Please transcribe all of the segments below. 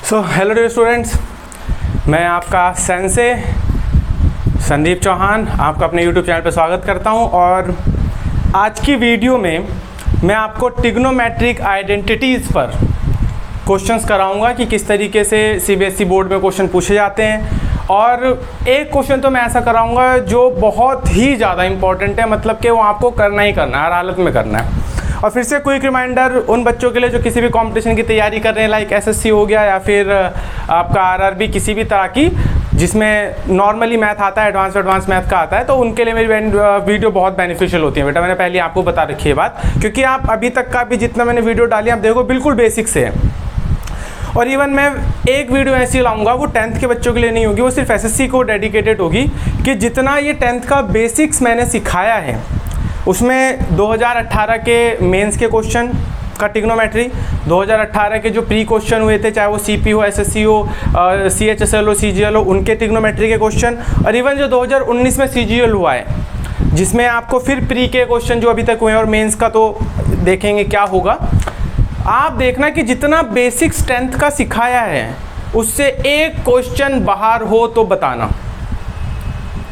Hello dear students, मैं आपका sense Sandeep Chauhan आपका अपने यूट्यूब चैनल पर स्वागत करता हूं। और आज की वीडियो में मैं आपको ट्रिग्नोमेट्रिक आइडेंटिटीज़ पर क्वेश्चंस कराऊंगा कि किस तरीके से सीबीएसई बोर्ड में क्वेश्चन पूछे जाते हैं। और एक क्वेश्चन तो मैं ऐसा कराऊंगा जो बहुत ही ज़्यादा इंपॉर्टेंट है, मतलब कि वो आपको करना ही करना है, हर हालत में करना है। और फिर से क्विक रिमाइंडर उन बच्चों के लिए जो किसी भी कंपटीशन की तैयारी कर रहे हैं, लाइक एसएससी हो गया या फिर आपका आरआरबी, किसी भी तरह की जिसमें नॉर्मली मैथ आता है, एडवांस मैथ का आता है, तो उनके लिए मेरी वीडियो बहुत बेनिफिशियल होती है। बेटा मैंने पहले आपको बता रखी है बात, क्योंकि आप अभी तक का भी जितना मैंने वीडियो डाली आप देखो बिल्कुल बेसिक से है। और इवन मैं एक वीडियो ऐसी लाऊंगा वो 10th के बच्चों के लिए नहीं होगी, वो सिर्फ एसएससी को डेडिकेटेड होगी कि जितना ये 10th का बेसिक्स मैंने सिखाया है उसमें 2018 के मेंस के क्वेश्चन का ट्रिग्नोमेट्री, 2018 के जो प्री क्वेश्चन हुए थे, चाहे वो सीपी हो, एसएससी हो, सीएचएसएल हो, सीजीएल हो, उनके ट्रिग्नोमेट्री के क्वेश्चन, और इवन जो 2019 में सीजीएल हुआ है जिसमें आपको फिर प्री के क्वेश्चन जो अभी तक हुए हैं, और मेंस का तो देखेंगे क्या होगा। आप देखना कि जितना बेसिक्स 10th का सिखाया है उससे एक क्वेश्चन बाहर हो तो बताना,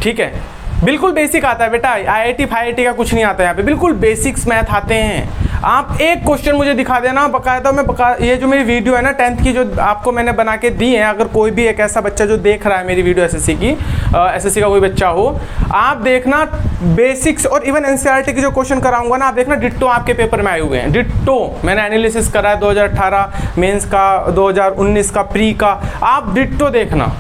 ठीक है। बिल्कुल बेसिक आता है बेटा, आईआईटी फाईआईटी का कुछ नहीं आता है यहाँ पे, बिल्कुल बेसिक्स मैथ आते हैं। आप एक क्वेश्चन मुझे दिखा देना, बकायदा मैं ये जो मेरी वीडियो है ना 10th की जो आपको मैंने बना के दी है, अगर कोई भी एक ऐसा बच्चा जो देख रहा है मेरी वीडियो एसएससी की, एसएससी का कोई बच्चा हो, आप देखना बेसिक्स और इवन एनसीईआरटी की जो क्वेश्चन कराऊंगा ना, आप देखना डिट्टो आपके पेपर में आए हुए हैं। डिट्टो मैंने एनालिसिस करा है 2018 मेंस का, 2019 का प्री का, आप डिट्टो देखना।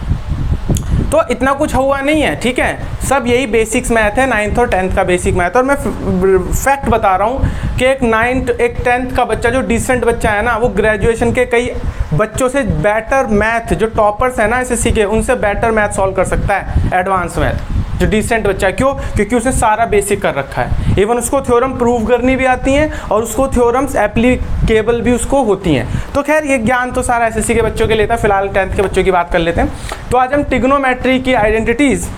तो इतना कुछ हुआ नहीं है, ठीक है, सब यही बेसिक्स मैथ है, 9th और 10th का बेसिक मैथ। और मैं फैक्ट बता रहा हूँ कि एक 10th का बच्चा जो डिसेंट बच्चा है ना, वो ग्रेजुएशन के कई बच्चों से बेटर मैथ, जो टॉपर्स है ना एसएससी के, उनसे बेटर मैथ सॉल्व कर सकता है, एडवांस मैथ, जो डिसेंट बच्चा है। क्यों? क्योंकि उसने सारा बेसिक कर रखा है। इवन उसको थ्योरम प्रूव करनी भी आती हैं और उसको थ्योरम्स एप्लीकेबल भी उसको होती हैं। तो खैर ये ज्ञान तो सारा एसएससी के बच्चों के लिए था, फिलहाल 10th के बच्चों की बात कर लेते हैं। तो आज हम ट्रिग्नोमेट्री की आइडेंटिटीज़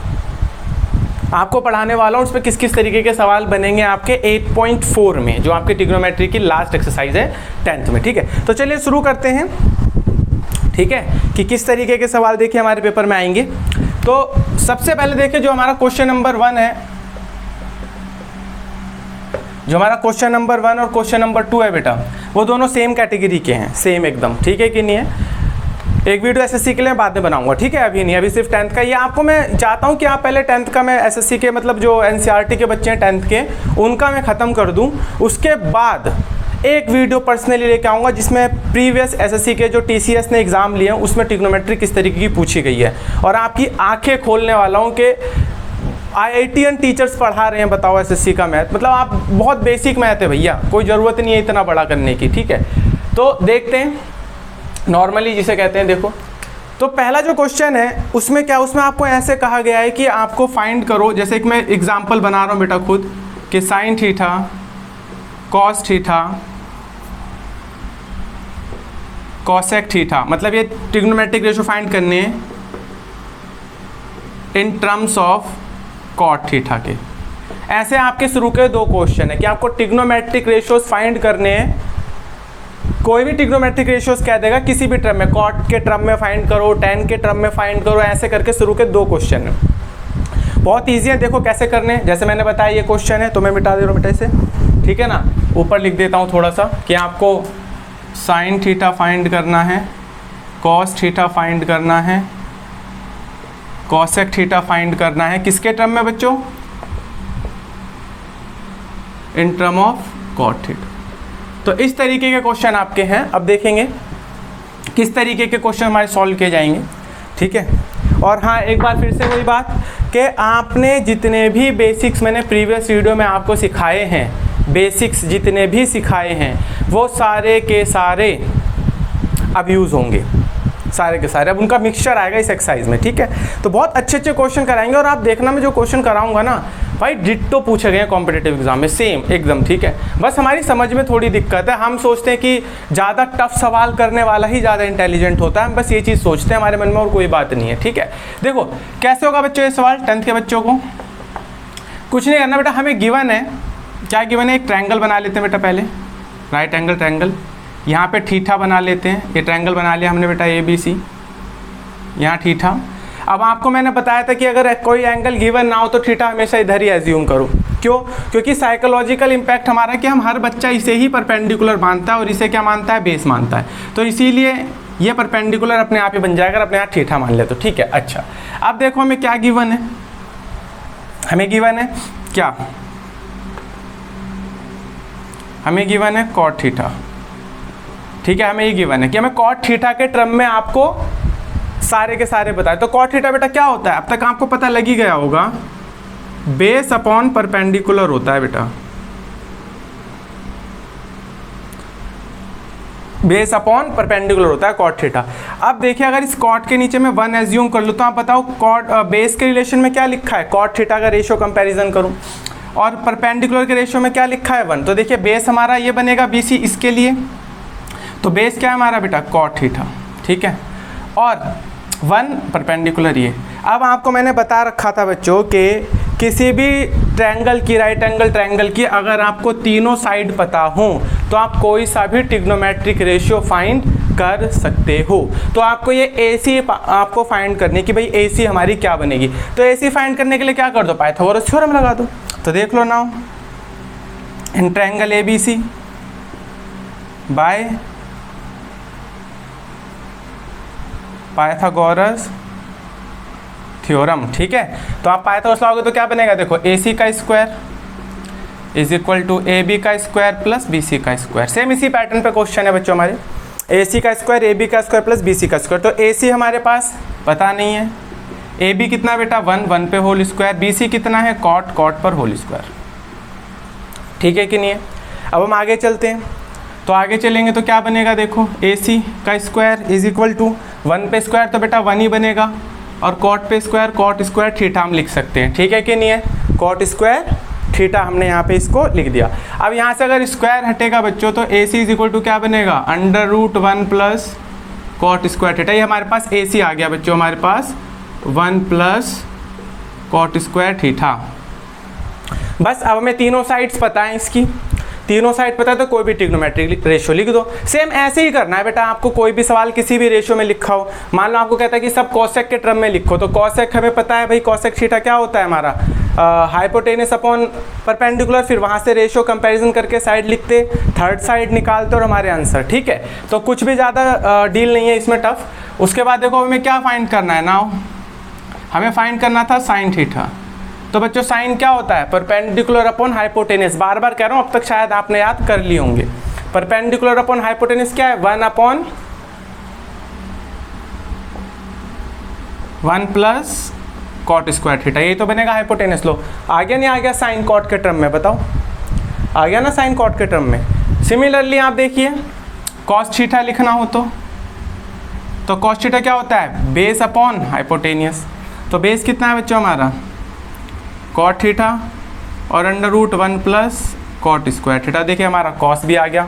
आपको पढ़ाने वाला हूँ, उस पर किस किस तरीके के सवाल बनेंगे आपके 8.4 में, जो आपकी ट्रिग्नोमेट्री की लास्ट एक्सरसाइज है 10th में, ठीक है। तो चलिए शुरू करते हैं, ठीक है, कि किस तरीके के सवाल देखिए हमारे पेपर में आएंगे। तो सबसे पहले देखिए जो हमारा क्वेश्चन नंबर 1 है, जो हमारा क्वेश्चन नंबर 1 और क्वेश्चन नंबर 2 है बेटा, वो दोनों सेम कैटेगरी के हैं, सेम एकदम, ठीक है कि नहीं है। एक वीडियो एसएससी के लिए बाद में बनाऊंगा, ठीक है, अभी नहीं, अभी सिर्फ 10th का। ये आपको मैं चाहता हूँ कि आप पहले 10th का मैं एसएससी के, मतलब जो एनसीईआरटी के बच्चे हैं 10th के, उनका मैं ख़त्म कर दूँ, उसके बाद एक वीडियो पर्सनली लेके आऊँगा जिसमें प्रीवियस एसएससी के जो टीसीएस ने एग्ज़ाम लिए हैं उसमें ट्रिग्नोमेट्री किस तरीके की पूछी गई है, और आपकी आंखें खोलने वाला हूँ कि आईआईटीएन टीचर्स पढ़ा रहे हैं, बताओ एसएससी का मैथ, मतलब आप बहुत बेसिक मैथ है भैया, कोई ज़रूरत नहीं है इतना बड़ा करने की, ठीक है। तो देखते हैं नॉर्मली जिसे कहते हैं। देखो तो पहला जो क्वेश्चन है उसमें क्या, उसमें आपको ऐसे कहा गया है कि आपको फाइंड करो, जैसे कि मैं एग्जांपल बना रहा हूँ बेटा खुद, कि sine theta cos theta cosec theta, मतलब ये ट्रिग्नोमेट्रिक रेशो फाइंड करने हैं in terms of cot theta के। ऐसे आपके शुरू के दो क्वेश्चन है कि आपको ट्रिग्नोमेट्रिक रेशोज फाइंड करने हैं। कोई भी ट्रिग्नोमेट्रिक रेशियोज कह देगा किसी भी टर्म में, कॉट के टर्म में फाइंड करो, टेन के टर्म में फाइंड करो, ऐसे करके शुरू के दो क्वेश्चन है। बहुत ईजी है, देखो कैसे करने, जैसे मैंने बताया ये क्वेश्चन है तो मैं मिटा दे रहा हूँ बेटा इसे, ठीक है ना। ऊपर लिख देता हूँ थोड़ा सा कि आपको साइन थीटा फाइंड करना है, कॉस थीटा फाइंड करना है, कॉसेक थीटा फाइंड करना है, किसके टर्म में बच्चों, in term of cot theta. तो इस तरीके के क्वेश्चन आपके हैं। अब देखेंगे किस तरीके के क्वेश्चन हमारे सॉल्व किए जाएंगे, ठीक है। और हाँ, एक बार फिर से वही बात कि आपने जितने भी बेसिक्स मैंने प्रीवियस वीडियो में आपको सिखाए हैं, बेसिक्स जितने भी सिखाए हैं वो सारे के सारे अब यूज़ होंगे, सारे के सारे, अब उनका मिक्सचर आएगा इस एक्सरसाइज में, ठीक है। तो बहुत अच्छे अच्छे क्वेश्चन कराएंगे, और आप देखना मैं जो क्वेश्चन कराऊंगा ना भाई डिट्टो पूछे गए हैं कॉम्पिटिटिव एग्जाम में, सेम एकदम, ठीक है। बस हमारी समझ में थोड़ी दिक्कत है, हम सोचते हैं कि ज़्यादा टफ सवाल करने वाला ही ज़्यादा इंटेलिजेंट होता है, हम बस ये चीज़ सोचते हैं हमारे मन में, और कोई बात नहीं है, ठीक है। देखो कैसे होगा बच्चों ये सवाल, 10th के बच्चों को कुछ नहीं करना बेटा, हमें गिवन है, क्या गिवन है, एक ट्रायंगल बना लेते हैं बेटा पहले, राइट एंगल ट्रायंगल, यहाँ पे थीटा बना लेते हैं, ये ट्रायंगल बना लिया हमने बेटा ABC, यहाँ थीटा। अब आपको मैंने बताया था कि अगर कोई एंगल गिवन ना हो तो थीटा हमेशा इधर ही एज्यूम करो। क्यों? क्योंकि साइकोलॉजिकल इम्पैक्ट हमारा कि हम हर बच्चा इसे ही परपेंडिकुलर मानता है और इसे क्या मानता है, बेस मानता है, तो इसीलिए ये परपेंडिकुलर अपने आप ही बन जाएगा, अपने आप थीटा मान ले तो ठीक है। अच्छा अब देखो हमें क्या गिवन है, हमें गिवन है क्या, हमें गिवन है कॉट थीटा, ठीक है। हमें ये गिवन है कि हमें कॉट थीटा के टर्म में आपको सारे के सारे बताए। तो कॉट थीटा बेटा क्या होता है, अब तक आपको पता लग ही गया होगा, बेस अपॉन परपेंडिकुलर होता है बेटा, बेस अपॉन परपेंडिकुलर होता है कॉट थीटा। अब देखिए अगर इस कॉट के नीचे मैं 1 एज्यूम कर लूँ तो आप बताओ कॉट बेस के रिलेशन में क्या लिखा है, कॉट थीटा का रेशियो कंपैरिजन करूँ, और परपेंडिकुलर के रेशियो में क्या लिखा है 1। तो देखिए बेस हमारा ये बनेगा BC इसके लिए, तो बेस क्या है हमारा बेटा, कॉट थीटा, ठीक है, और 1 परपेंडिकुलर ये। अब आपको मैंने बता रखा था बच्चों कि किसी भी ट्रायंगल की, राइट एंगल ट्रायंगल की, अगर आपको तीनों साइड पता हो तो आप कोई सा भी ट्रिग्नोमेट्रिक रेशियो फाइंड कर सकते हो। तो आपको ये AC आपको फाइंड करनी कि भाई AC हमारी क्या बनेगी। तो AC फाइंड करने के लिए क्या कर दो, पाइथागोरस थ्योरम लगा दो। तो देख लो now, in triangle ABC by Pythagoras theorem, ठीक है। तो आप पाइथागोरस लगाओगे तो क्या बनेगा, देखो AC का square is equal to AB का स्क्वायर प्लस BC का स्क्वायर। सेम इसी पैटर्न पे क्वेश्चन है बच्चों हमारे, AC का स्क्वायर AB का स्क्वायर प्लस BC का स्क्वायर। तो AC हमारे पास पता नहीं है, AB कितना बेटा 1 पे होल स्क्वायर, BC कितना है कॉट पर होल स्क्वायर, ठीक है कि नहीं है। अब हम आगे चलते हैं, तो आगे चलेंगे तो क्या बनेगा, देखो AC का स्क्वायर इज इक्वल टू 1 पे स्क्वायर तो बेटा 1 ही बनेगा, और कॉट पे स्क्वायर, कॉट स्क्वायर थीटा हम लिख सकते हैं, ठीक है कि नहीं है, कॉट स्क्वायर थीटा हमने यहाँ पे इसको लिख दिया। अब यहाँ से अगर स्क्वायर हटेगा बच्चों तो AC इज इक्वल टू क्या बनेगा, √1 प्लस कॉट स्क्वायर थीटा। ये हमारे पास AC आ गया बच्चों, हमारे पास 1 प्लस कॉट स्क्वायर थीटा। बस अब हमें तीनों साइड्स पता है, इसकी तीनों साइड पता है तो कोई भी ट्रिग्नोमेट्रिक रेशियो लिख दो। सेम ऐसे ही करना है बेटा, आपको कोई भी सवाल किसी भी रेशियो में लिखा हो, मान लो आपको कहता है कि सब कॉसेक के टर्म में लिखो, तो कॉसेक हमें पता है भाई, कॉसेक थीटा क्या होता है हमारा, हाइपोटेनस अपॉन परपेंडिकुलर, फिर वहाँ से रेशियो कंपैरिजन करके साइड लिखते, थर्ड साइड निकालते और हमारे आंसर, ठीक है। तो कुछ भी ज़्यादा डील नहीं है इसमें टफ। उसके बाद देखो हमें क्या फाइंड करना है नाउ, हमें फाइंड करना था साइन थीटा। तो बच्चों साइन क्या होता है, परपेंडिकुलर अपॉन हाइपोटेनस, बार बार कह रहा हूँ, अब तक शायद आपने याद कर लिए होंगे। परपेंडिकुलर अपॉन हाइपोटेनस क्या है, 1 प्लस कॉट स्क्वायर थीटा, यही तो बनेगा हाइपोटेनस। लो आ गया नहीं आ गया साइन कॉट के टर्म में, बताओ आ गया ना साइन कॉट के टर्म में। सिमिलरली आप देखिए कॉस थीटा लिखना हो तो कॉस थीटा क्या होता है, बेस अपॉन हाइपोटेनियस। तो बेस कितना है बच्चों हमारा, कॉट थीटा, और √1 प्लस कॉट स्क्वायर थीटा। देखिए हमारा कॉस भी आ गया,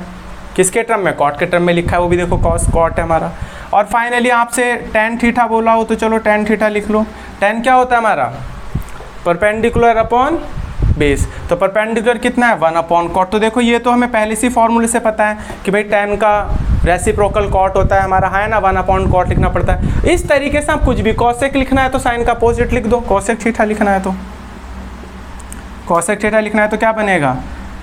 किसके टर्म में, कॉट के टर्म में लिखा है, वो भी देखो कॉस कॉट है हमारा। और फाइनली आपसे टेन थीटा बोला हो तो चलो टेन थीटा लिख लो। टेन क्या होता है हमारा, परपेंडिकुलर अपॉन बेस। तो परपेंडिकुलर कितना है, 1 अपॉन कॉट। तो देखो ये तो हमें पहले से फॉर्मूले से पता है कि भाई टेन का रेसिप्रोकल कॉट होता है हमारा, है ना, 1 अपॉन कॉट लिखना पड़ता है। इस तरीके से आप कुछ भी कॉसेक लिखना है तो साइन का अपोजिट लिख दो, कॉसेक थीटा लिखना है तो कॉसेक थीटा लिखना है तो क्या बनेगा,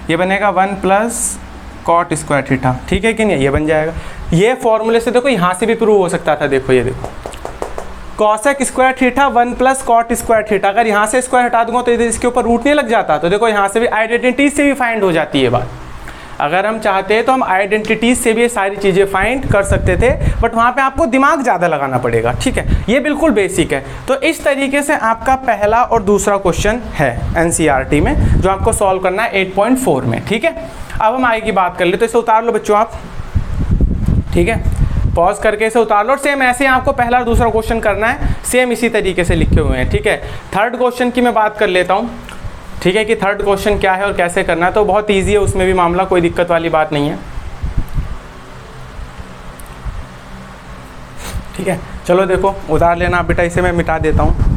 ये बनेगा 1 प्लस कॉट स्क्वायर थीटा, ठीक है कि नहीं, ये बन जाएगा। ये फॉर्मूले से देखो यहाँ से भी प्रूव हो सकता था, देखो ये देखो cosec square theta 1 plus cot square theta, अगर यहाँ से स्क्वायर हटा दूंगा तो इसके ऊपर रूट नहीं लग जाता। तो देखो यहाँ से भी आइडेंटिटी से भी फाइंड हो जाती है बात। अगर हम चाहते हैं तो हम आइडेंटिटीज से भी ये सारी चीज़ें फाइंड कर सकते थे, बट वहाँ पे आपको दिमाग ज़्यादा लगाना पड़ेगा, ठीक है। ये बिल्कुल बेसिक है। तो इस तरीके से आपका पहला और दूसरा क्वेश्चन है एनसीईआरटी में, जो आपको सॉल्व करना है 8.4 में, ठीक है। अब हम आगे की बात कर ले, तो इसे उतार लो बच्चों आप, ठीक है, पॉज करके इसे उतार लो। और सेम ऐसे आपको पहला और दूसरा क्वेश्चन करना है, सेम इसी तरीके से लिखे हुए हैं, ठीक है। थर्ड क्वेश्चन की मैं बात कर लेता हूँ, ठीक है, कि थर्ड क्वेश्चन क्या है और कैसे करना है। तो बहुत ईजी है, उसमें भी मामला कोई दिक्कत वाली बात नहीं है, ठीक है। चलो देखो उतार लेना आप बेटा, इसे मैं मिटा देता हूँ।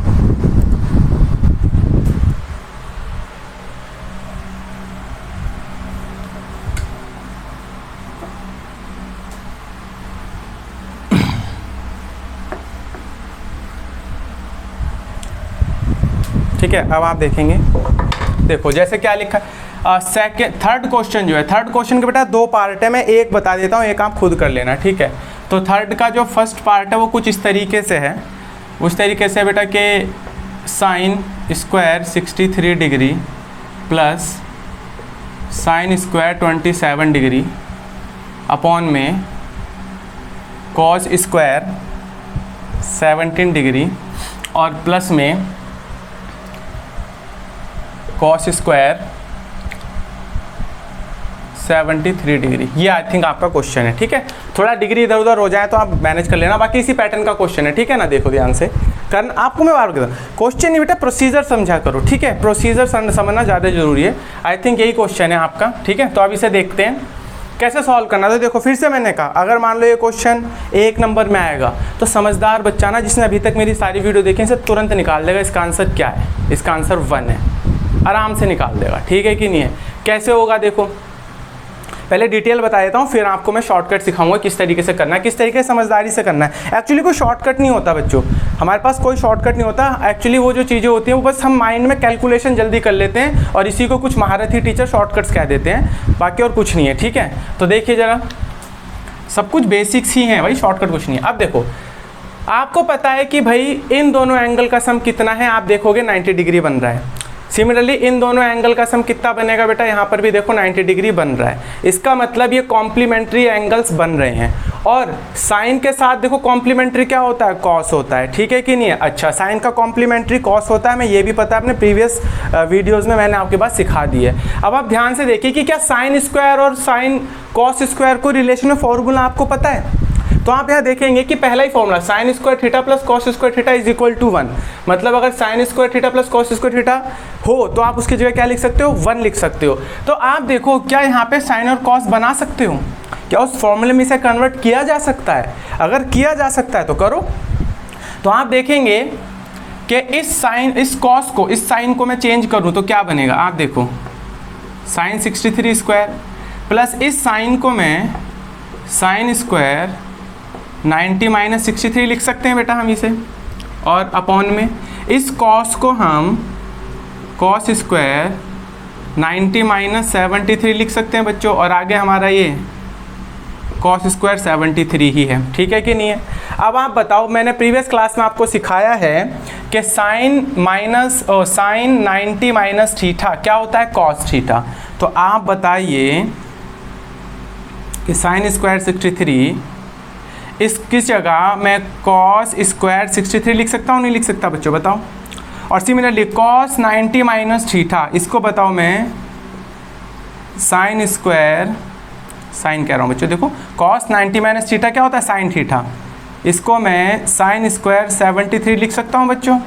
ठीक है। अब आप देखेंगे, देखो जैसे क्या लिखा है, थर्ड क्वेश्चन जो है, थर्ड क्वेश्चन के बेटा 2 पार्ट है, मैं एक बता देता हूँ, एक आप खुद कर लेना, ठीक है। तो थर्ड का जो फर्स्ट पार्ट है वो कुछ इस तरीके से है, उस तरीके से बेटा कि sine square 63 degree plus sine square 27 degree upon में कॉस स्क्वायर 17 डिग्री और प्लस में कॉस स्क्वायर 73 डिग्री। ये आई थिंक आपका क्वेश्चन है, ठीक है। थोड़ा डिग्री इधर उधर हो जाए तो आप मैनेज कर लेना, बाकी इसी पैटर्न का क्वेश्चन है, ठीक है ना। देखो ध्यान से करना, आपको मैं बार बार क्वेश्चन नहीं बेटा, प्रोसीजर समझा करो, ठीक है। प्रोसीजर समझना ज़्यादा जरूरी है, आई थिंक यही क्वेश्चन है आपका, ठीक है। तो अब इसे देखते हैं कैसे सॉल्व करना। तो देखो फिर से मैंने कहा, अगर मान लो ये क्वेश्चन 1 नंबर में आएगा तो समझदार बच्चा ना, जिसने अभी तक मेरी सारी वीडियो देखी, इसे तुरंत निकाल देगा इसका आंसर क्या है। इसका आंसर 1 है, आराम से निकाल देगा, ठीक है कि नहीं है। कैसे होगा देखो, पहले डिटेल बता देता हूँ, फिर आपको मैं शॉर्टकट सिखाऊंगा किस तरीके से करना है, किस तरीके से समझदारी से करना है। एक्चुअली कोई शॉर्टकट नहीं होता बच्चों, हमारे पास कोई शॉर्टकट नहीं होता। एक्चुअली वो जो चीज़ें होती हैं वो बस हम माइंड में कैलकुलेशन जल्दी कर लेते हैं और इसी को कुछ महारथी टीचर शॉर्टकट्स कह देते हैं, बाकी और कुछ नहीं है, ठीक है। तो देखिए ज़रा, सब कुछ बेसिक्स ही हैं भाई, शॉर्टकट कुछ नहीं है। अब देखो, आपको पता है कि भाई इन दोनों एंगल का सम कितना है, आप देखोगे 90 डिग्री बन रहा है। सिमिलरली इन दोनों एंगल का सम कितना बनेगा बेटा, यहाँ पर भी देखो 90 डिग्री बन रहा है। इसका मतलब ये कॉम्प्लीमेंट्री एंगल्स बन रहे हैं। और साइन के साथ देखो कॉम्प्लीमेंट्री क्या होता है, कॉस होता है, ठीक है कि नहीं है। अच्छा, साइन का कॉम्प्लीमेंट्री कॉस होता है, मैं ये भी पता है, अपने प्रीवियस वीडियोज़ में मैंने आपके पास सिखा दी है। अब आप ध्यान से देखिए कि क्या साइन स्क्वायर और साइन कॉस स्क्वायर को रिलेशन में फॉर्मूला आपको पता है। तो आप यहाँ देखेंगे कि पहला ही formula sine square theta plus cos square theta is equal to 1। मतलब अगर sine square theta plus cos square theta हो तो आप उसकी जगह क्या लिख सकते हो, 1 लिख सकते हो। तो आप देखो क्या यहाँ पे साइन और कॉस बना सकते हो, क्या उस फॉर्मूले में इसे कन्वर्ट किया जा सकता है। अगर किया जा सकता है तो करो। तो आप देखेंगे कि इस कॉस को, इस साइन को मैं चेंज करूँ तो क्या बनेगा, आप देखो साइन 63 स्क्वायर प्लस इस साइन को मैं साइन स्क्वायर 90 माइनस 63 लिख सकते हैं बेटा हम इसे, और अपॉन में इस कॉस को हम कॉस स्क्वायर 90 माइनस 73 लिख सकते हैं बच्चों, और आगे हमारा ये कॉस स्क्वायर 73 ही है, ठीक है कि नहीं है। अब आप बताओ, मैंने प्रीवियस क्लास में आपको सिखाया है कि साइन 90 माइनस थीटा क्या होता है, कॉस थीटा। तो आप बताइए कि साइन स्क्वायर 63 इसकी जगह मैं कॉस स्क्वायर 63 लिख सकता हूँ, नहीं लिख सकता बच्चों, बताओ। और सिमिलरली कॉस 90 माइनस थीटा, इसको बताओ मैं साइन स्क्वायर, साइन कह रहा हूँ बच्चों, देखो कॉस 90 माइनस थीटा क्या होता है, साइन थीटा, इसको मैं साइन स्क्वायर 73 लिख सकता हूँ बच्चों।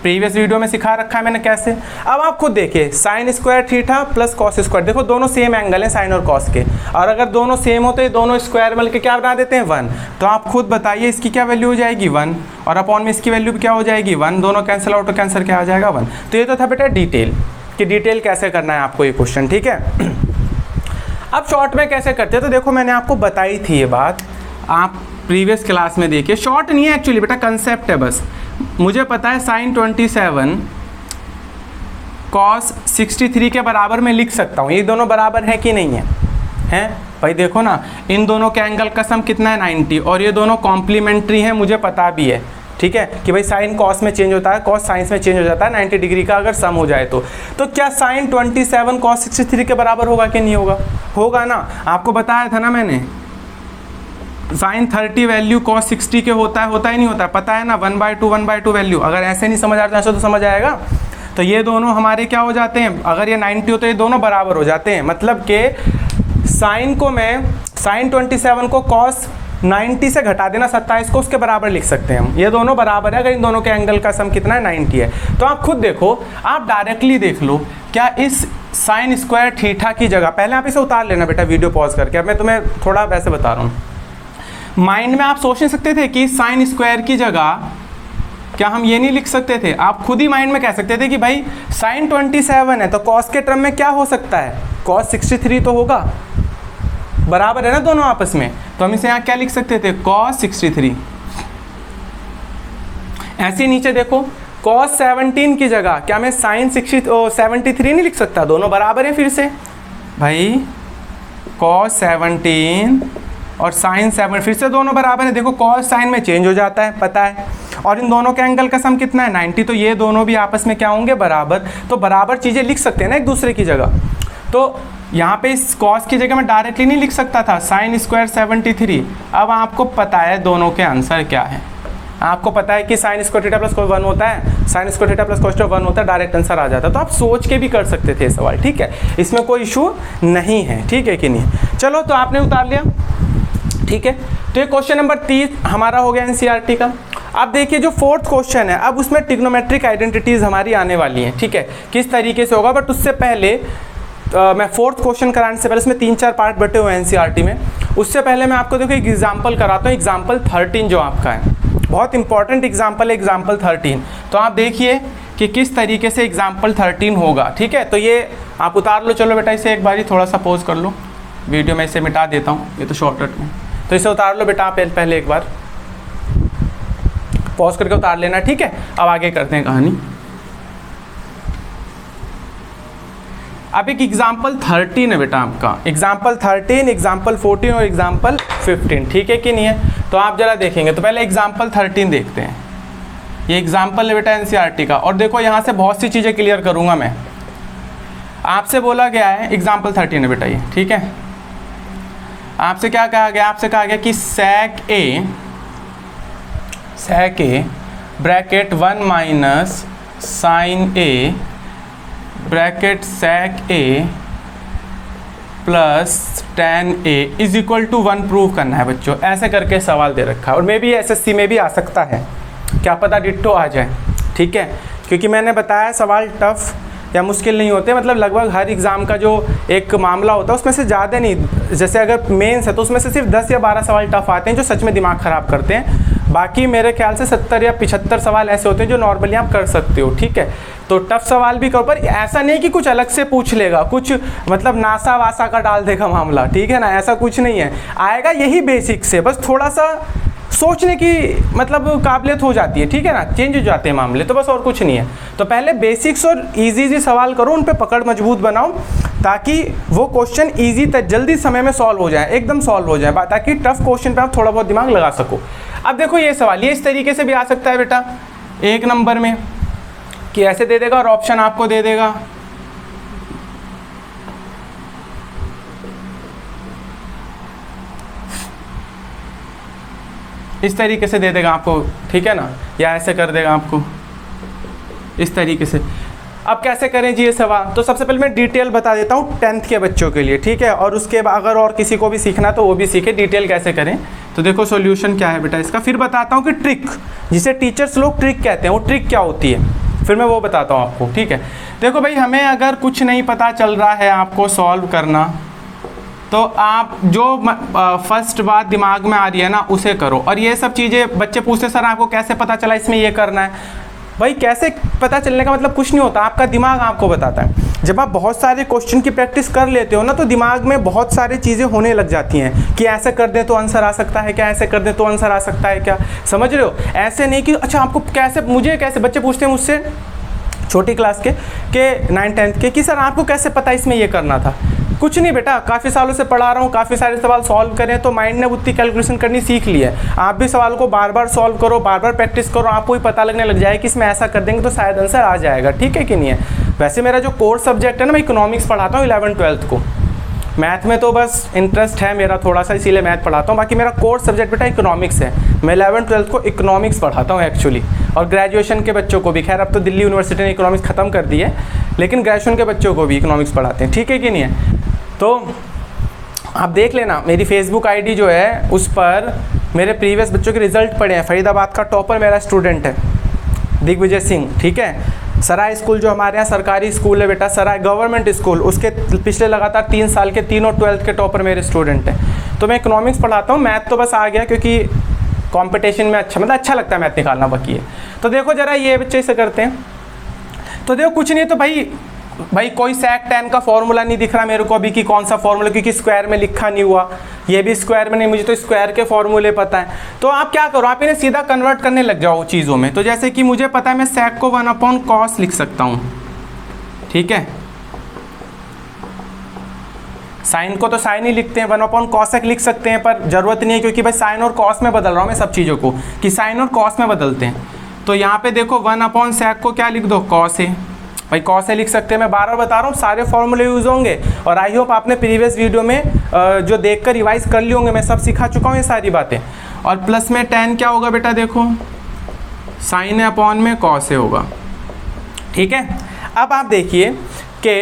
प्रीवियस वीडियो में सिखा रखा है मैंने कैसे। अब आप खुद देखिए, sign square theta plus cos square, देखो दोनों सेम एंगल हैं साइन और कॉस के, और अगर दोनों सेम हो तो ये दोनों स्क्वायर मिल के क्या बना देते हैं, 1। तो आप खुद बताइए इसकी क्या वैल्यू हो जाएगी, 1, और अपॉन में इसकी वैल्यू भी क्या हो जाएगी, 1। दोनों कैंसिल आउट, तो कैंसिल क्या आ जाएगा, 1। तो ये तो था बेटा डिटेल, कि डिटेल कैसे करना है आपको ये क्वेश्चन, ठीक है। अब शॉर्ट में कैसे करते हैं, तो देखो मैंने आपको बताई थी ये बात, आप प्रीवियस क्लास में देखिए। शॉर्ट नहीं है एक्चुअली बेटा, कंसेप्ट है बस। मुझे पता है साइन 27 कॉस 63 के बराबर मैं लिख सकता हूँ। ये दोनों बराबर है कि नहीं है, हैं भाई, देखो ना, इन दोनों के एंगल का सम कितना है, 90, और ये दोनों कॉम्प्लीमेंट्री हैं, मुझे पता भी है, ठीक है, कि भाई साइन कॉस में चेंज होता है, कॉस साइंस में चेंज हो जाता है 90 डिग्री का अगर सम हो जाए तो क्या साइन 27 कॉस 63 के बराबर होगा कि नहीं होगा, होगा ना। आपको बताया था ना मैंने, साइन 30 वैल्यू कॉस 60 के होता ही नहीं होता है, पता है ना, 1/2 वैल्यू। अगर ऐसे नहीं समझ आता ऐसा तो समझ आएगा। तो ये दोनों हमारे क्या हो जाते हैं, अगर ये 90 हो तो ये दोनों बराबर हो जाते हैं। मतलब कि साइन को मैं साइन 27 को कॉस 90 से घटा देना 27 को, उसके बराबर लिख सकते हैं हम। ये दोनों बराबर है अगर इन दोनों के एंगल का सम कितना है, 90 है। तो आप खुद देखो, आप डायरेक्टली देख लो, क्या इस साइन स्क्वायर थीटा की जगह, पहले आप इसे उतार लेना बेटा वीडियो पॉज करके, अब मैं तुम्हें थोड़ा वैसे बता रहा हूँ। माइंड में आप सोच नहीं सकते थे कि साइन स्क्वायर की जगह क्या हम ये नहीं लिख सकते थे, आप खुद ही माइंड में कह सकते थे कि भाई साइन 27 है तो कॉस के टर्म में क्या हो सकता है, कॉस 63 तो होगा, बराबर है ना दोनों आपस में। तो हम इसे यहाँ क्या लिख सकते थे, कॉस 63। ऐसे नीचे देखो, cos 17 की जगह क्या मैं sin 73 नहीं लिख सकता? दोनों बराबर है फिर से भाई, cos 17 और sin 7 फिर से दोनों बराबर है। देखो cos sin में चेंज हो जाता है, पता है, और इन दोनों के एंगल का सम कितना है 90, तो ये दोनों भी आपस में क्या होंगे बराबर। तो बराबर चीज़ें लिख सकते हैं ना एक दूसरे की जगह। तो यहाँ पे इस cos की जगह मैं डायरेक्टली नहीं लिख सकता था sin स्क्वायर 73। अब आपको पता है दोनों के आंसर क्या है, आपको पता है कि sin square theta plus cos 1 होता है, sin square theta plus cos 1 होता है, डायरेक्ट आंसर आ जाता है। तो आप सोच के भी कर सकते थे सवाल, ठीक है, इसमें कोई इशू नहीं है, ठीक है कि नहीं। चलो तो आपने उतार लिया, ठीक है। तो ये क्वेश्चन नंबर 30 हमारा हो गया एनसीईआरटी का। अब देखिए जो फोर्थ क्वेश्चन है, अब उसमें ट्रिग्नोमेट्रिक आइडेंटिटीज़ हमारी आने वाली हैं, ठीक है, किस तरीके से होगा। बट उससे पहले मैं फोर्थ क्वेश्चन कराने से पहले, इसमें 3-4 पार्ट बटे हुए हैं एनसीईआरटी में, उससे पहले मैं आपको देखो एक एग्जाम्पल कराता हूँ। एग्जाम्पल 13 जो आपका है, बहुत इंपॉर्टेंट एग्जाम्पल है एग्जाम्पल 13। तो आप देखिए कि किस तरीके से एग्जाम्पल 13 होगा, ठीक है। तो ये आप उतार लो, चलो बेटा इसे एक बारी थोड़ा सा पॉज कर लो, वीडियो में इसे मिटा देता हूँ, ये तो शॉर्टकट में, तो इसे उतार लो बेटा पहले एक बार पॉज करके उतार लेना, ठीक है। अब आगे करते हैं कहानी। अब एक एग्जाम्पल 13 है बेटा आपका, एग्जाम्पल 13, एग्जाम्पल 14 और एग्जाम्पल 15, ठीक है कि नहीं है। तो आप जरा देखेंगे, तो पहले एग्जाम्पल 13 देखते हैं। ये एग्जाम्पल है बेटा एनसीईआरटी का, और देखो यहाँ से बहुत सी चीज़ें क्लियर करूँगा मैं। आपसे बोला गया है, एग्जाम्पल 13 है बेटा ये, ठीक है। आपसे क्या कहा गया, आपसे कहा गया कि sec a bracket 1 minus sin a bracket sec a plus tan a is equal to 1 prove करना है बच्चों। ऐसे करके सवाल दे रखा है, और मे बी एसएससी में भी आ सकता है, क्या पता डिट्टो आ जाए, ठीक है। क्योंकि मैंने बताया सवाल टफ या मुश्किल नहीं होते, मतलब लगभग हर एग्ज़ाम का जो एक मामला होता है उसमें से ज़्यादा नहीं, जैसे अगर मेंस है तो उसमें से सिर्फ 10 या 12 सवाल टफ आते हैं जो सच में दिमाग ख़राब करते हैं। बाकी मेरे ख्याल से 70 या 75 सवाल ऐसे होते हैं जो नॉर्मली आप कर सकते हो, ठीक है। तो टफ सवाल भी करो, पर ऐसा नहीं कि कुछ अलग से पूछ लेगा, कुछ मतलब नासा वासा का डाल देगा मामला, ठीक है ना, ऐसा कुछ नहीं है। आएगा यही बेसिक से, बस थोड़ा सा सोचने की मतलब काबिलियत हो जाती है, ठीक है ना, चेंज हो जाते हैं मामले, तो बस और कुछ नहीं है। तो पहले बेसिक्स और इजी सवाल करो, उन पे पकड़ मजबूत बनाओ, ताकि वो क्वेश्चन इजी जल्दी समय में सॉल्व हो जाए, एकदम सॉल्व हो जाए, ताकि टफ क्वेश्चन पे आप थोड़ा बहुत दिमाग लगा सको। अब देखो ये सवाल ये इस तरीके से भी आ सकता है बेटा, 1 नंबर में कि ऐसे दे देगा और ऑप्शन आपको दे देगा इस तरीके से दे देगा आपको, ठीक है ना, या ऐसे कर देगा आपको इस तरीके से। अब कैसे करें जी ये सवाल, तो सबसे पहले मैं डिटेल बता देता हूँ 10th के बच्चों के लिए, ठीक है, और उसके बाद अगर और किसी को भी सीखना तो वो भी सीखे डिटेल कैसे करें। तो देखो सॉल्यूशन क्या है बेटा इसका, फिर बताता हूँ कि ट्रिक, जिसे टीचर्स लोग ट्रिक कहते हैं, वो ट्रिक क्या होती है, फिर मैं वो बताता हूँ आपको, ठीक है। देखो भाई, हमें अगर कुछ नहीं पता चल रहा है आपको सॉल्व करना, तो आप जो फर्स्ट बात दिमाग में आ रही है ना उसे करो। और ये सब चीज़ें बच्चे पूछते सर आपको कैसे पता चला इसमें ये करना है, भाई कैसे पता चलने का मतलब कुछ नहीं होता, आपका दिमाग आपको बताता है। जब आप बहुत सारे क्वेश्चन की प्रैक्टिस कर लेते हो ना, तो दिमाग में बहुत सारी चीज़ें होने लग जाती हैं कि ऐसे कर दें तो आंसर आ सकता है क्या, ऐसे कर दें तो आंसर आ सकता है क्या, समझ रहे हो। ऐसे नहीं कि अच्छा आपको कैसे, मुझे कैसे, बच्चे पूछते हैं मुझसे छोटी क्लास के 9th-10th के कि सर आपको कैसे पता इसमें ये करना था। कुछ नहीं बेटा, काफ़ी सालों से पढ़ा रहा हूँ, काफ़ी सारे सवाल सॉल्व करें तो माइंड ने उतनी कैलकुलेशन करनी सीख ली है। आप भी सवाल को बार बार सॉल्व करो, बार बार प्रैक्टिस करो, आपको ही पता लगने लग जाए कि इसमें ऐसा कर देंगे तो शायद आंसर आ जाएगा, ठीक है कि नहीं है। वैसे मेरा जो कोर सब्जेक्ट है ना, मैं इकोनॉमिक्स पढ़ाता हूँ 11th-12th को, मैथ में तो बस इंटरेस्ट है मेरा थोड़ा सा, इसीलिए मैथ पढ़ाता हूँ, बाकी मेरा कोर्स सब्जेक्ट बेटा इकोनॉमिक्स है। मैं 11th-12th को इकोनॉमिक्स पढ़ाता हूँ एक्चुअली, और ग्रेजुएशन के बच्चों को भी, खैर अब तो दिल्ली यूनिवर्सिटी ने इकोनॉमिक्स ख़त्म कर दी है, लेकिन ग्रेजुएशन के बच्चों को भी इकोनॉमिक्स पढ़ाते हैं, ठीक है कि नहीं है। तो आप देख लेना मेरी फेसबुक आईडी जो है उस पर मेरे प्रीवियस बच्चों के रिजल्ट पड़े हैं। फरीदाबाद का टॉपर मेरा स्टूडेंट है दिग्विजय सिंह, ठीक है। सराय स्कूल जो हमारे यहाँ सरकारी स्कूल है बेटा, सराय गवर्नमेंट स्कूल, उसके पिछले लगातार 3 साल के तीनों 12th के टॉपर मेरे स्टूडेंट हैं। तो मैं इकोनॉमिक्स पढ़ाता हूँ, मैथ तो बस आ गया क्योंकि कंपटीशन में अच्छा लगता है मैथ निकालना, बाकी है। तो देखो जरा ये बच्चे से करते हैं, तो देखो कुछ नहीं, तो भाई कोई sec tan का फॉर्मूला नहीं दिख रहा मेरे को अभी कि कौन सा फॉर्मूला, क्योंकि स्क्वायर में लिखा नहीं हुआ, ये भी स्क्वायर में नहीं, मुझे तो स्क्वायर के फॉर्मूले पता है। तो आप क्या करो, आप इन्हें सीधा कन्वर्ट करने लग जाओ चीज़ों में। तो जैसे कि मुझे पता है मैं सेक को 1/cos लिख सकता हूँ, ठीक है। साइन को तो साइन ही लिखते हैं, 1/cosec लिख सकते हैं, पर जरूरत नहीं है क्योंकि भाई साइन और कॉस में बदल रहा हूँ मैं सब चीज़ों को, कि साइन और कॉस में बदलते हैं। तो यहाँ पे देखो 1/sec को क्या लिख दो, cos a। भाई cos a लिख सकते हैं, मैं बार बार बता रहा हूँ, सारे फॉर्मूले यूज होंगे। और आई होप आपने प्रीवियस वीडियो में जो देख कर रिवाइज कर लिए होंगे, मैं सब सिखा चुका हूँ ये सारी बातें। और प्लस में tan क्या होगा बेटा, देखो साइन अपॉन में cos a होगा, ठीक है। अब आप देखिए कि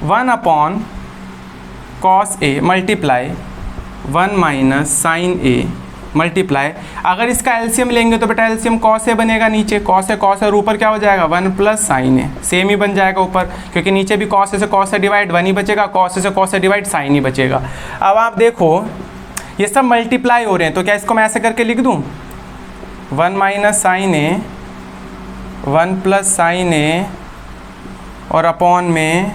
1/cos a multiply 1 - sin a multiply, अगर इसका एलसीएम लेंगे तो बेटा एलसीएम cos a बनेगा, नीचे cos a और ऊपर क्या हो जाएगा 1 + sin a, सेम ही बन जाएगा ऊपर, क्योंकि नीचे भी cos a से cos a डिवाइड 1 ही बचेगा, cos a से cos a डिवाइड sin ही बचेगा। अब आप देखो ये सब मल्टीप्लाई हो रहे हैं, तो क्या इसको मैं ऐसे करके लिख दूँ 1 - sin a 1 + sin a और अपॉन में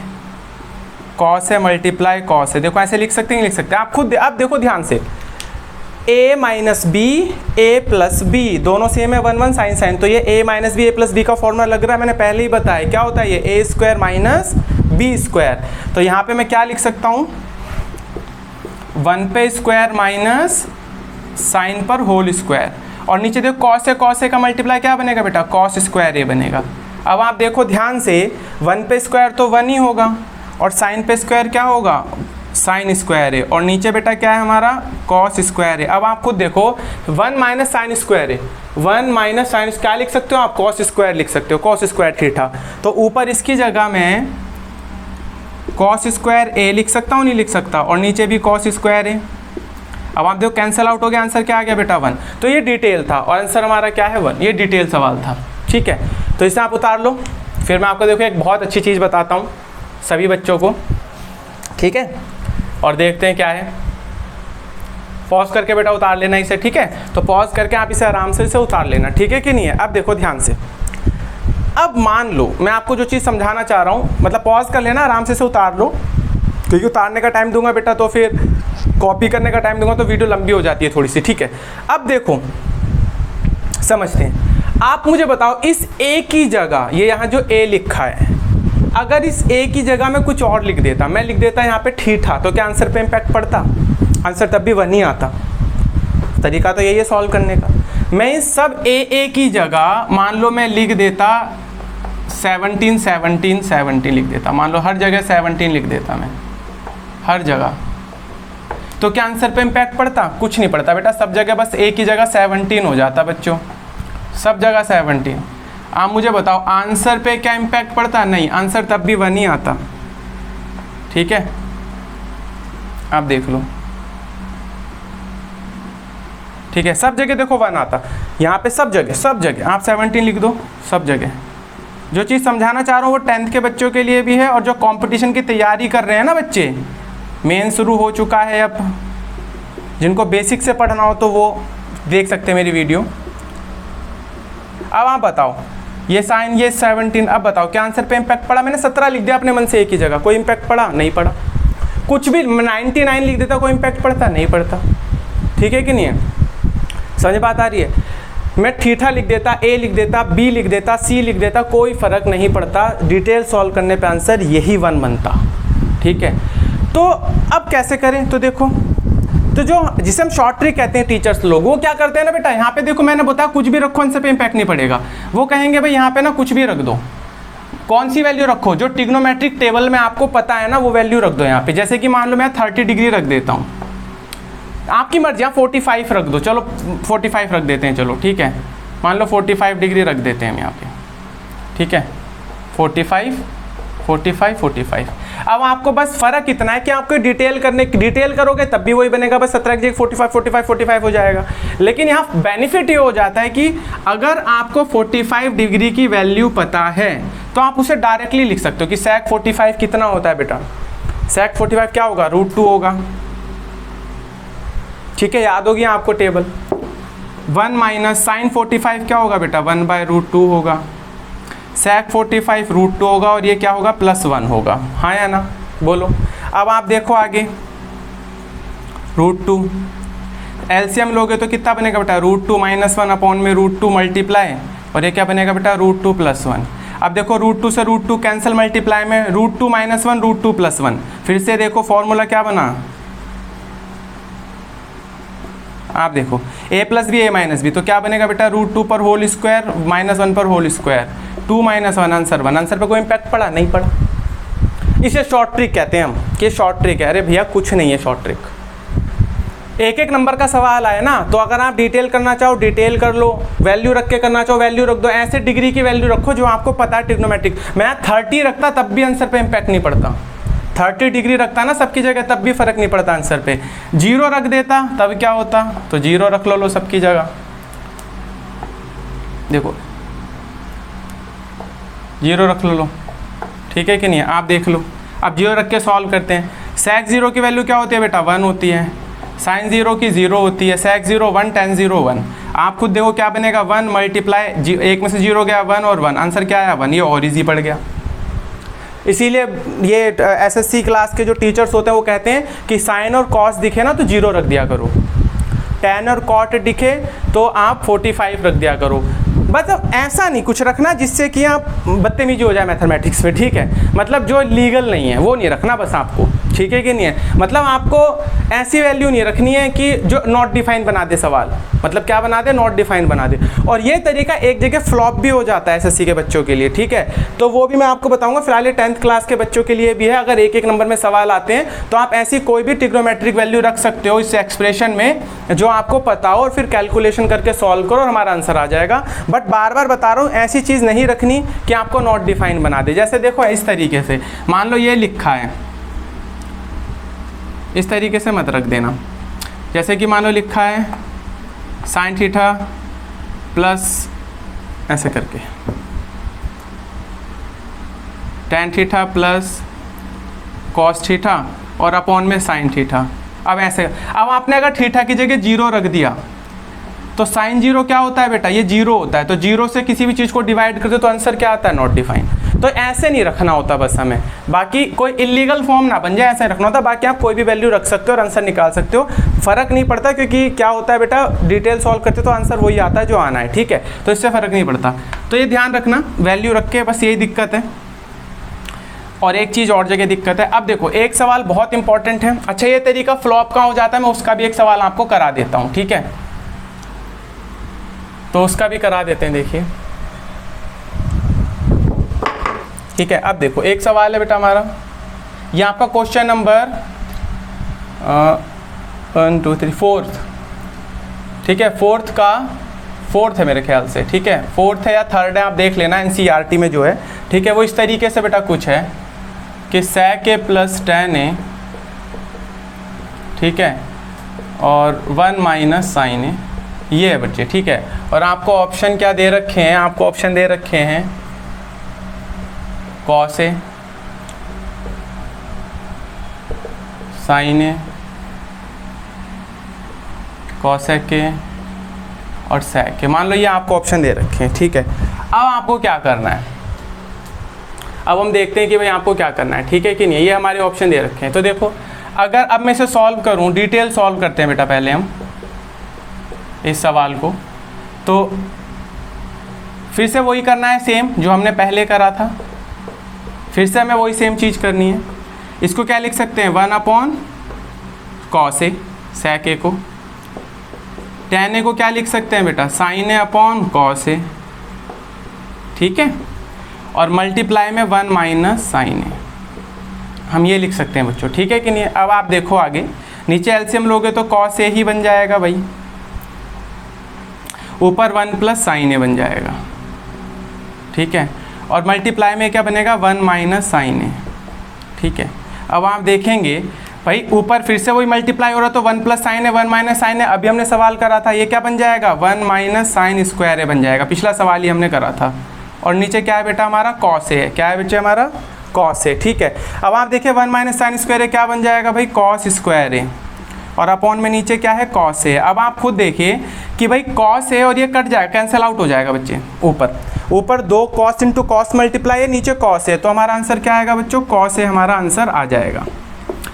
cos a multiply cos a। देखो ऐसे लिख सकते हैं, लिख सकते हैं आप खुद। अब देखो ध्यान से, a - b a + b दोनों सेम है, 1 sin sin, तो ये a - b a + b का फॉर्मूला लग रहा है, मैंने पहले ही बताया क्या होता है ये a² - b²। तो यहाँ पे मैं क्या लिख सकता हूँ 1 पे स्क्वायर माइनस साइन पर होल स्क्वायर, और नीचे देखो cos a का मल्टीप्लाई क्या बनेगा बेटा, cos² a बनेगा। अब आप देखो ध्यान से 1 पे स्क्वायर तो 1 ही होगा, और साइन पे स्क्वायर क्या होगा sin² a, और नीचे बेटा क्या है हमारा cos² a। अब आप खुद देखो 1 - sin² a 1 - sin क्या लिख सकते हो आप, cos² लिख सकते हो, cos² थीटा। तो ऊपर इसकी जगह मैं cos² a लिख सकता हूँ, नहीं लिख सकता, और नीचे भी cos² a। अब आप देखो कैंसिल आउट हो गया, आंसर क्या आ गया बेटा 1। तो ये डिटेल था और आंसर हमारा क्या है 1, ये डिटेल सवाल था, ठीक है। तो इसे आप उतार लो। फिर मैं आपको देखो एक बहुत अच्छी चीज़ बताता हूँ सभी बच्चों को, ठीक है, और देखते हैं क्या है। पॉज करके बेटा उतार लेना इसे, ठीक है। तो पॉज करके आप इसे आराम से इसे उतार लेना, ठीक है कि नहीं है। अब देखो ध्यान से, अब मान लो मैं आपको जो चीज़ समझाना चाह रहा हूँ, मतलब पॉज कर लेना, आराम से इसे उतार लो, क्योंकि उतारने का टाइम दूंगा बेटा तो फिर कॉपी करने का टाइम दूंगा तो वीडियो लंबी हो जाती है थोड़ी सी, ठीक है। अब देखो समझते हैं, आप मुझे बताओ इस a की जगह, ये यहाँ जो a लिखा है, अगर इस a की जगह मैं कुछ और लिख देता, मैं लिख देता यहाँ पे थीटा, तो क्या आंसर पे इम्पैक्ट पड़ता, आंसर तब भी 1 ही आता। तरीका तो यही है सॉल्व करने का। मैं इस सब a की जगह मान लो मैं लिख देता 17 17 17 लिख देता, मान लो हर जगह 17 लिख देता मैं हर जगह, तो क्या आंसर पे इम्पैक्ट पड़ता, कुछ नहीं पड़ता बेटा, सब जगह बस a की जगह 17 हो जाता बच्चों, सब जगह 17। आप मुझे बताओ आंसर पे क्या इम्पैक्ट पड़ता, नहीं, आंसर तब भी 1 ही आता, ठीक है। आप देख लो, ठीक है, सब जगह देखो 1 आता, यहाँ पे सब जगह आप 17 लिख दो, सब जगह। जो चीज़ समझाना चाह रहा हूँ वो 10th के बच्चों के लिए भी है, और जो कंपटीशन की तैयारी कर रहे हैं ना बच्चे, मेन शुरू हो चुका है अब, जिनको बेसिक से पढ़ना हो तो वो देख सकते हैं मेरी वीडियो। अब आप बताओ ये साइन, ये 17, अब बताओ क्या आंसर पे इम्पैक्ट पड़ा, मैंने 17 लिख दिया अपने मन से एक ही जगह, कोई इम्पैक्ट पड़ा, नहीं पड़ा। कुछ भी 99 लिख देता, कोई इम्पैक्ट पड़ता, नहीं पड़ता, ठीक है कि नहीं है, समझ बात आ रही है। मैं थीटा लिख देता, a लिख देता, b लिख देता, c लिख देता, कोई फ़र्क नहीं पड़ता, डिटेल सॉल्व करने पे आंसर यही 1 बनता, ठीक है। तो अब कैसे करें, तो देखो, तो जो जिसे हम शॉर्ट ट्रिक कहते हैं टीचर्स लोग, वो क्या करते हैं ना बेटा, यहाँ पे देखो मैंने बताया कुछ भी रखो आंसर पे इम्पैक्ट नहीं पड़ेगा, वो कहेंगे भाई यहाँ पे ना कुछ भी रख दो, कौन सी वैल्यू रखो, जो ट्रिग्नोमेट्रिक टेबल में आपको पता है ना वो वैल्यू रख दो यहाँ पे। जैसे कि मान लो मैं 30 डिग्री रख देता हूँ, आपकी मर्जी, यहाँ 45 रख दो, चलो 45 रख देते हैं, चलो ठीक है, मान लो 45 डिग्री रख देते हैं हम यहाँ पे, ठीक है, 45 45 45। अब आपको बस फ़र्क इतना है कि आपको डिटेल करोगे तब भी वही बनेगा, बस 17 की जगह 45 45 45 हो जाएगा। लेकिन यहाँ बेनिफिट ये हो जाता है कि अगर आपको 45 डिग्री की वैल्यू पता है तो आप उसे डायरेक्टली लिख सकते हो कि sec 45 कितना होता है बेटा, sec 45 क्या होगा, √2 होगा, ठीक है, याद होगी आपको टेबल। 1 - sin 45 क्या होगा बेटा, 1/√2 होगा, sec 45 √2 होगा, और ये क्या होगा, +1 होगा, हाँ या ना, बोलो। अब आप देखो आगे, √2। एलसीएम लोगे तो कितना बनेगा बेटा, √2 - 1 अपॉन में √2 मल्टीप्लाई, और ये क्या बनेगा बेटा, √2 + 1। अब देखो √2 से √2 कैंसिल, मल्टीप्लाई में √2 - 1 √2 + 1। फिर से देखो फॉर्मूला क्या बना, आप देखो a + b a - b, तो क्या बनेगा बेटा, √2 पर होल स्क्वायर -1 पर होल स्क्वायर, 2 - 1 आंसर 1। आंसर पे कोई इम्पैक्ट पड़ा, नहीं पड़ा। इसे शॉर्ट ट्रिक कहते हैं हम, कि शॉर्ट ट्रिक है। अरे भैया कुछ नहीं है शॉर्ट ट्रिक। एक एक नंबर का सवाल आए ना, तो अगर आप डिटेल करना चाहो डिटेल कर लो, वैल्यू रख के करना चाहो वैल्यू रख दो। ऐसे डिग्री की वैल्यू रखो जो आपको पता है ट्रिग्नोमेट्रिक। मैं 30 रखता तब भी आंसर पे इम्पैक्ट नहीं पड़ता, 30 डिग्री रखता ना सबकी जगह तब भी फर्क नहीं पड़ता आंसर पे। 0 रख देता तब क्या होता, तो 0 रख लो सबकी जगह। देखो 0 रख लो, ठीक है कि नहीं, आप देख लो। अब 0 रख के सॉल्व करते हैं। sec 0 की वैल्यू क्या होती है बेटा, 1 होती है। sin 0 की 0 होती है। sec 0 1, tan 0 1। आप खुद देखो क्या बनेगा, 1 मल्टीप्लाई, एक में से 0 गया 1 और 1, आंसर क्या आया 1। ये और ईजी पड़ गया। इसीलिए ये एसएससी क्लास के जो टीचर्स होते हैं वो कहते हैं कि साइन और कॉस दिखे ना तो 0 रख दिया करो, tan और कॉट दिखे तो आप 45 रख दिया करो। मतलब ऐसा नहीं कुछ रखना जिससे कि आप बदतमीजी हो जाए मैथमेटिक्स में, ठीक है। मतलब जो लीगल नहीं है वो नहीं रखना बस आपको, ठीक है कि नहीं है। मतलब आपको ऐसी वैल्यू नहीं रखनी है कि जो नॉट डिफाइन बना दे सवाल, मतलब क्या बना दे, नॉट डिफाइन बना दे। और ये तरीका एक जगह फ्लॉप भी हो जाता है एसएससी के बच्चों के लिए, ठीक है। तो वो भी मैं आपको बताऊंगा। फिलहाल 10th क्लास के बच्चों के लिए भी है। अगर एक एक नंबर में सवाल आते हैं तो आप ऐसी कोई भी ट्रिग्नोमेट्रिक वैल्यू रख सकते हो इस एक्सप्रेशन में जो आपको पता हो, और फिर कैलकुलेशन करके सॉल्व करो और हमारा आंसर आ जाएगा। बट बार बार बता रहा हूँ ऐसी चीज़ नहीं रखनी कि आपको नॉट डिफाइन बना दे। जैसे देखो इस तरीके से मान लो ये लिखा है, इस तरीके से मत रख देना। जैसे कि मान लो लिखा है sin थीटा प्लस ऐसे करके tan theta plus cos theta और अपॉन में sin थीटा। अब ऐसे, अब आपने अगर थीटा की जगह 0 रख दिया तो sin 0 क्या होता है बेटा, ये 0 होता है। तो 0 से किसी भी चीज़ को डिवाइड कर दो तो आंसर क्या आता है, नॉट डिफाइन। तो ऐसे नहीं रखना होता बस हमें, बाकी कोई इलीगल फॉर्म ना बन जाए ऐसे रखना होता। बाकी आप कोई भी वैल्यू रख सकते हो और आंसर निकाल सकते हो, फ़र्क नहीं पड़ता। क्योंकि क्या होता है बेटा, डिटेल सॉल्व करते तो आंसर वही आता है जो आना है, ठीक है। तो इससे फ़र्क नहीं पड़ता। तो ये ध्यान रखना, वैल्यू रख के, बस यही दिक्कत है। और एक चीज़ और जगह दिक्कत है। अब देखो एक सवाल बहुत इंपॉर्टेंट है। अच्छा ये तरीका फ्लॉप का हो जाता है, मैं उसका भी एक सवाल आपको करा देता हूँ, ठीक है। तो उसका भी करा देते हैं, देखिए, ठीक है। अब देखो एक सवाल है बेटा हमारा, ये आपका क्वेश्चन नंबर 1 2 3 4th, ठीक है। फोर्थ है मेरे ख्याल से, ठीक है। 4th है या 3rd है, आप देख लेना एनसीईआरटी में जो है, ठीक है। वो इस तरीके से बेटा कुछ है कि sec a plus tan a, ठीक है, और 1 माइनस sin a, ये है बच्चे, ठीक है। और आपको ऑप्शन क्या दे रखे हैं, आपको ऑप्शन दे रखे हैं cos a, sin a, cosec a और sec a। मान लो ये आपको ऑप्शन दे रखे हैं, ठीक है। अब आपको क्या करना है, अब हम देखते हैं कि भाई आपको क्या करना है, ठीक है कि नहीं। ये हमारे ऑप्शन दे रखे हैं। तो देखो अगर अब मैं इसे सॉल्व करूं, डिटेल सॉल्व करते हैं बेटा पहले हम इस सवाल को। तो फिर से वही करना है सेम जो हमने पहले करा था, फिर से हमें वही सेम चीज़ करनी है। इसको क्या लिख सकते हैं, 1 upon cos a, sec a को, tan a को क्या लिख सकते हैं बेटा, sin a upon cos a, ठीक है। और मल्टीप्लाई में 1 माइनस sin a, हम ये लिख सकते हैं बच्चों, ठीक है कि नहीं। अब आप देखो आगे नीचे एलसीएम लोगे तो cos a ही बन जाएगा भाई, ऊपर 1 प्लस sin a बन जाएगा, ठीक है। और मल्टीप्लाई में क्या बनेगा, 1 माइनस sin a, ठीक है। अब आप देखेंगे भाई ऊपर फिर से वही मल्टीप्लाई हो रहा तो 1 plus sin a 1 minus sin a, अभी हमने सवाल करा था, ये क्या बन जाएगा, 1 माइनस sin स्क्वायर a बन जाएगा, पिछला सवाल ही हमने करा था। और नीचे क्या है बेटा हमारा cos a है, क्या है बच्चे हमारा cos a, ठीक है। अब आप देखिए 1 माइनस sin स्क्वायर a क्या बन जाएगा भाई, cos स्क्वायर a, और अपॉन में नीचे क्या है cos a। अब आप खुद देखिए कि भाई cos a और ये कट जाएगा, कैंसिल आउट हो जाएगा बच्चे। ऊपर 2 cos इंटू cos मल्टीप्लाई है, नीचे cos a, तो हमारा आंसर क्या आएगा बच्चों, cos a हमारा आंसर आ जाएगा।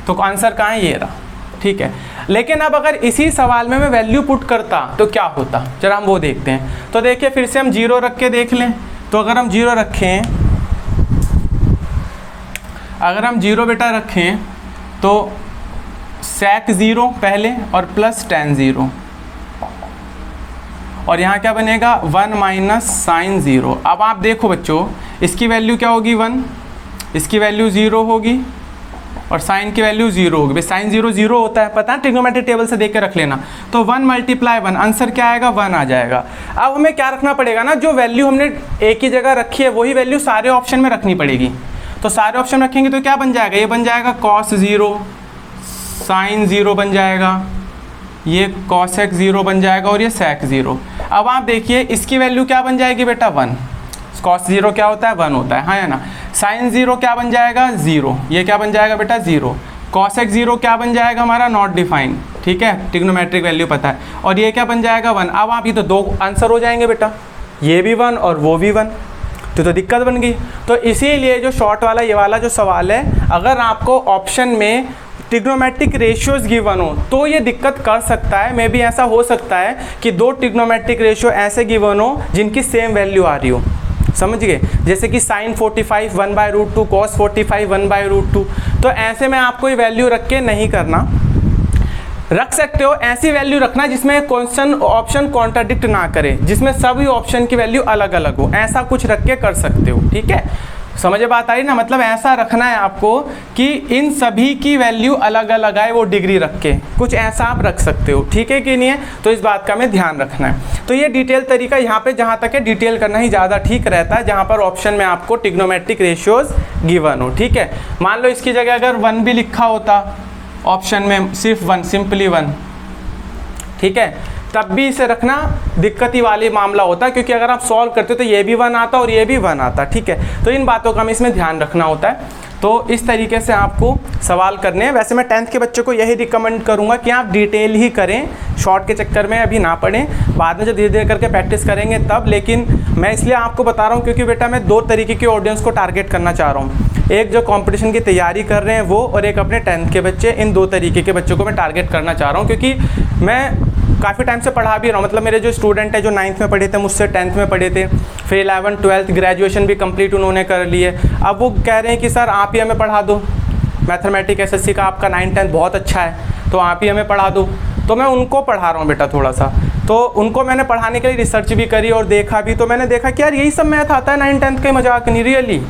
तो आंसर कहाँ है, ये रहा, ठीक है। लेकिन अब अगर इसी सवाल में मैं वैल्यू पुट करता तो क्या होता, जरा हम वो देखते हैं। तो देखिए फिर से हम 0 रख के देख लें। तो अगर हम 0 रखें, अगर हम 0 बेटा रखें तो sec 0 पहले और प्लस tan 0, और यहाँ क्या बनेगा 1 माइनस साइन 0। अब आप देखो बच्चों, इसकी वैल्यू क्या होगी 1, इसकी वैल्यू 0 होगी और साइन की वैल्यू 0 होगी। भाई साइन 0 0 होता है, पता है, ट्रिग्नोमेट्रिक टेबल से देख के रख लेना। तो 1 मल्टीप्लाई 1, आंसर क्या आएगा 1 आ जाएगा। अब हमें क्या रखना पड़ेगा ना, जो वैल्यू हमने एक ही जगह रखी है वही वैल्यू सारे ऑप्शन में रखनी पड़ेगी। तो सारे ऑप्शन रखेंगे तो क्या बन जाएगा, ये बन जाएगा cos 0, साइन 0 बन जाएगा, ये cosec 0 बन जाएगा और ये sec 0। अब आप देखिए इसकी वैल्यू क्या बन जाएगी बेटा 1, cos 0 क्या होता है 1 होता है, हाँ या ना। साइन 0 क्या बन जाएगा 0, ये क्या बन जाएगा बेटा 0। cosec 0 क्या बन जाएगा हमारा नॉट डिफाइंड, ठीक है, ट्रिग्नोमेट्रिक वैल्यू पता है, और ये क्या बन जाएगा 1। अब आप ये तो 2 आंसर हो जाएंगे बेटा, ये भी 1 और वो भी 1, तो दिक्कत बन गई। तो इसीलिए जो शॉर्ट वाला ये वाला जो सवाल है, अगर आपको ऑप्शन में ट्रिग्नोमेट्रिक रेशियोज गिवन हो तो ये दिक्कत कर सकता है। मे बी ऐसा हो सकता है कि 2 ट्रिग्नोमेट्रिक रेशियो ऐसे गिवन हो जिनकी सेम वैल्यू आ रही हो, समझ गए, जैसे कि साइन 45 1/√2, कॉस 45 1/√2। तो ऐसे में आपको ये वैल्यू रख के नहीं करना, रख सकते हो ऐसी वैल्यू रखना जिसमें क्वेश्चन ऑप्शन कॉन्ट्राडिक्ट ना करे, जिसमें सभी ऑप्शन की वैल्यू अलग अलग हो, ऐसा कुछ रख के कर सकते हो, ठीक है। समझ बात आई ना, मतलब ऐसा रखना है आपको कि इन सभी की वैल्यू अलग अलग आए, वो डिग्री रख के कुछ ऐसा आप रख सकते हो, ठीक है कि नहीं है। तो इस बात का हमें ध्यान रखना है। तो ये डिटेल तरीका यहाँ पे जहाँ तक है डिटेल करना ही ज़्यादा ठीक रहता है, जहाँ पर ऑप्शन में आपको ट्रिग्नोमेट्रिक रेशियोज गिवन हो, ठीक है। मान लो इसकी जगह अगर 1 भी लिखा होता ऑप्शन में, सिर्फ 1, सिंपली 1, ठीक है, तब भी इसे रखना दिक्कत ही वाली मामला होता है, क्योंकि अगर आप सॉल्व करते हो तो ये भी 1 आता और ये भी 1 आता, ठीक है। तो इन बातों का हमें इसमें ध्यान रखना होता है। तो इस तरीके से आपको सवाल करने हैं। वैसे मैं 10th के बच्चों को यही रिकमेंड करूंगा कि आप डिटेल ही करें, शॉर्ट के चक्कर में अभी ना पढ़ें, बाद में जब धीरे धीरे करके प्रैक्टिस करेंगे तब। लेकिन मैं इसलिए आपको बता रहा हूँ क्योंकि बेटा मैं 2 तरीके के ऑडियंस को टारगेट करना चाह रहा हूँ, एक जो कंपटीशन की तैयारी कर रहे हैं वो, और एक अपने 10th के बच्चे। इन 2 तरीके के बच्चों को मैं टारगेट करना चाह रहा हूँ, क्योंकि मैं काफ़ी टाइम से पढ़ा भी रहा हूँ। मतलब मेरे जो स्टूडेंट है जो 9th में पढ़े थे, मुझसे 10th में पढ़े थे, फिर 11th 12th ग्रेजुएशन भी कंप्लीट उन्होंने कर लिए। अब वो कह रहे हैं कि सर आप ही हमें पढ़ा दो, मैथमेटिक्स एसएससी का आपका 9th 10th बहुत अच्छा है, तो आप ही हमें पढ़ा दो। तो मैं उनको पढ़ा रहा हूँ बेटा थोड़ा सा। तो उनको मैंने पढ़ाने के लिए रिसर्च भी करी और देखा भी, तो मैंने देखा कि यार यही सब मैथ आता है 9th 10th का, मजाक नहीं, रियली।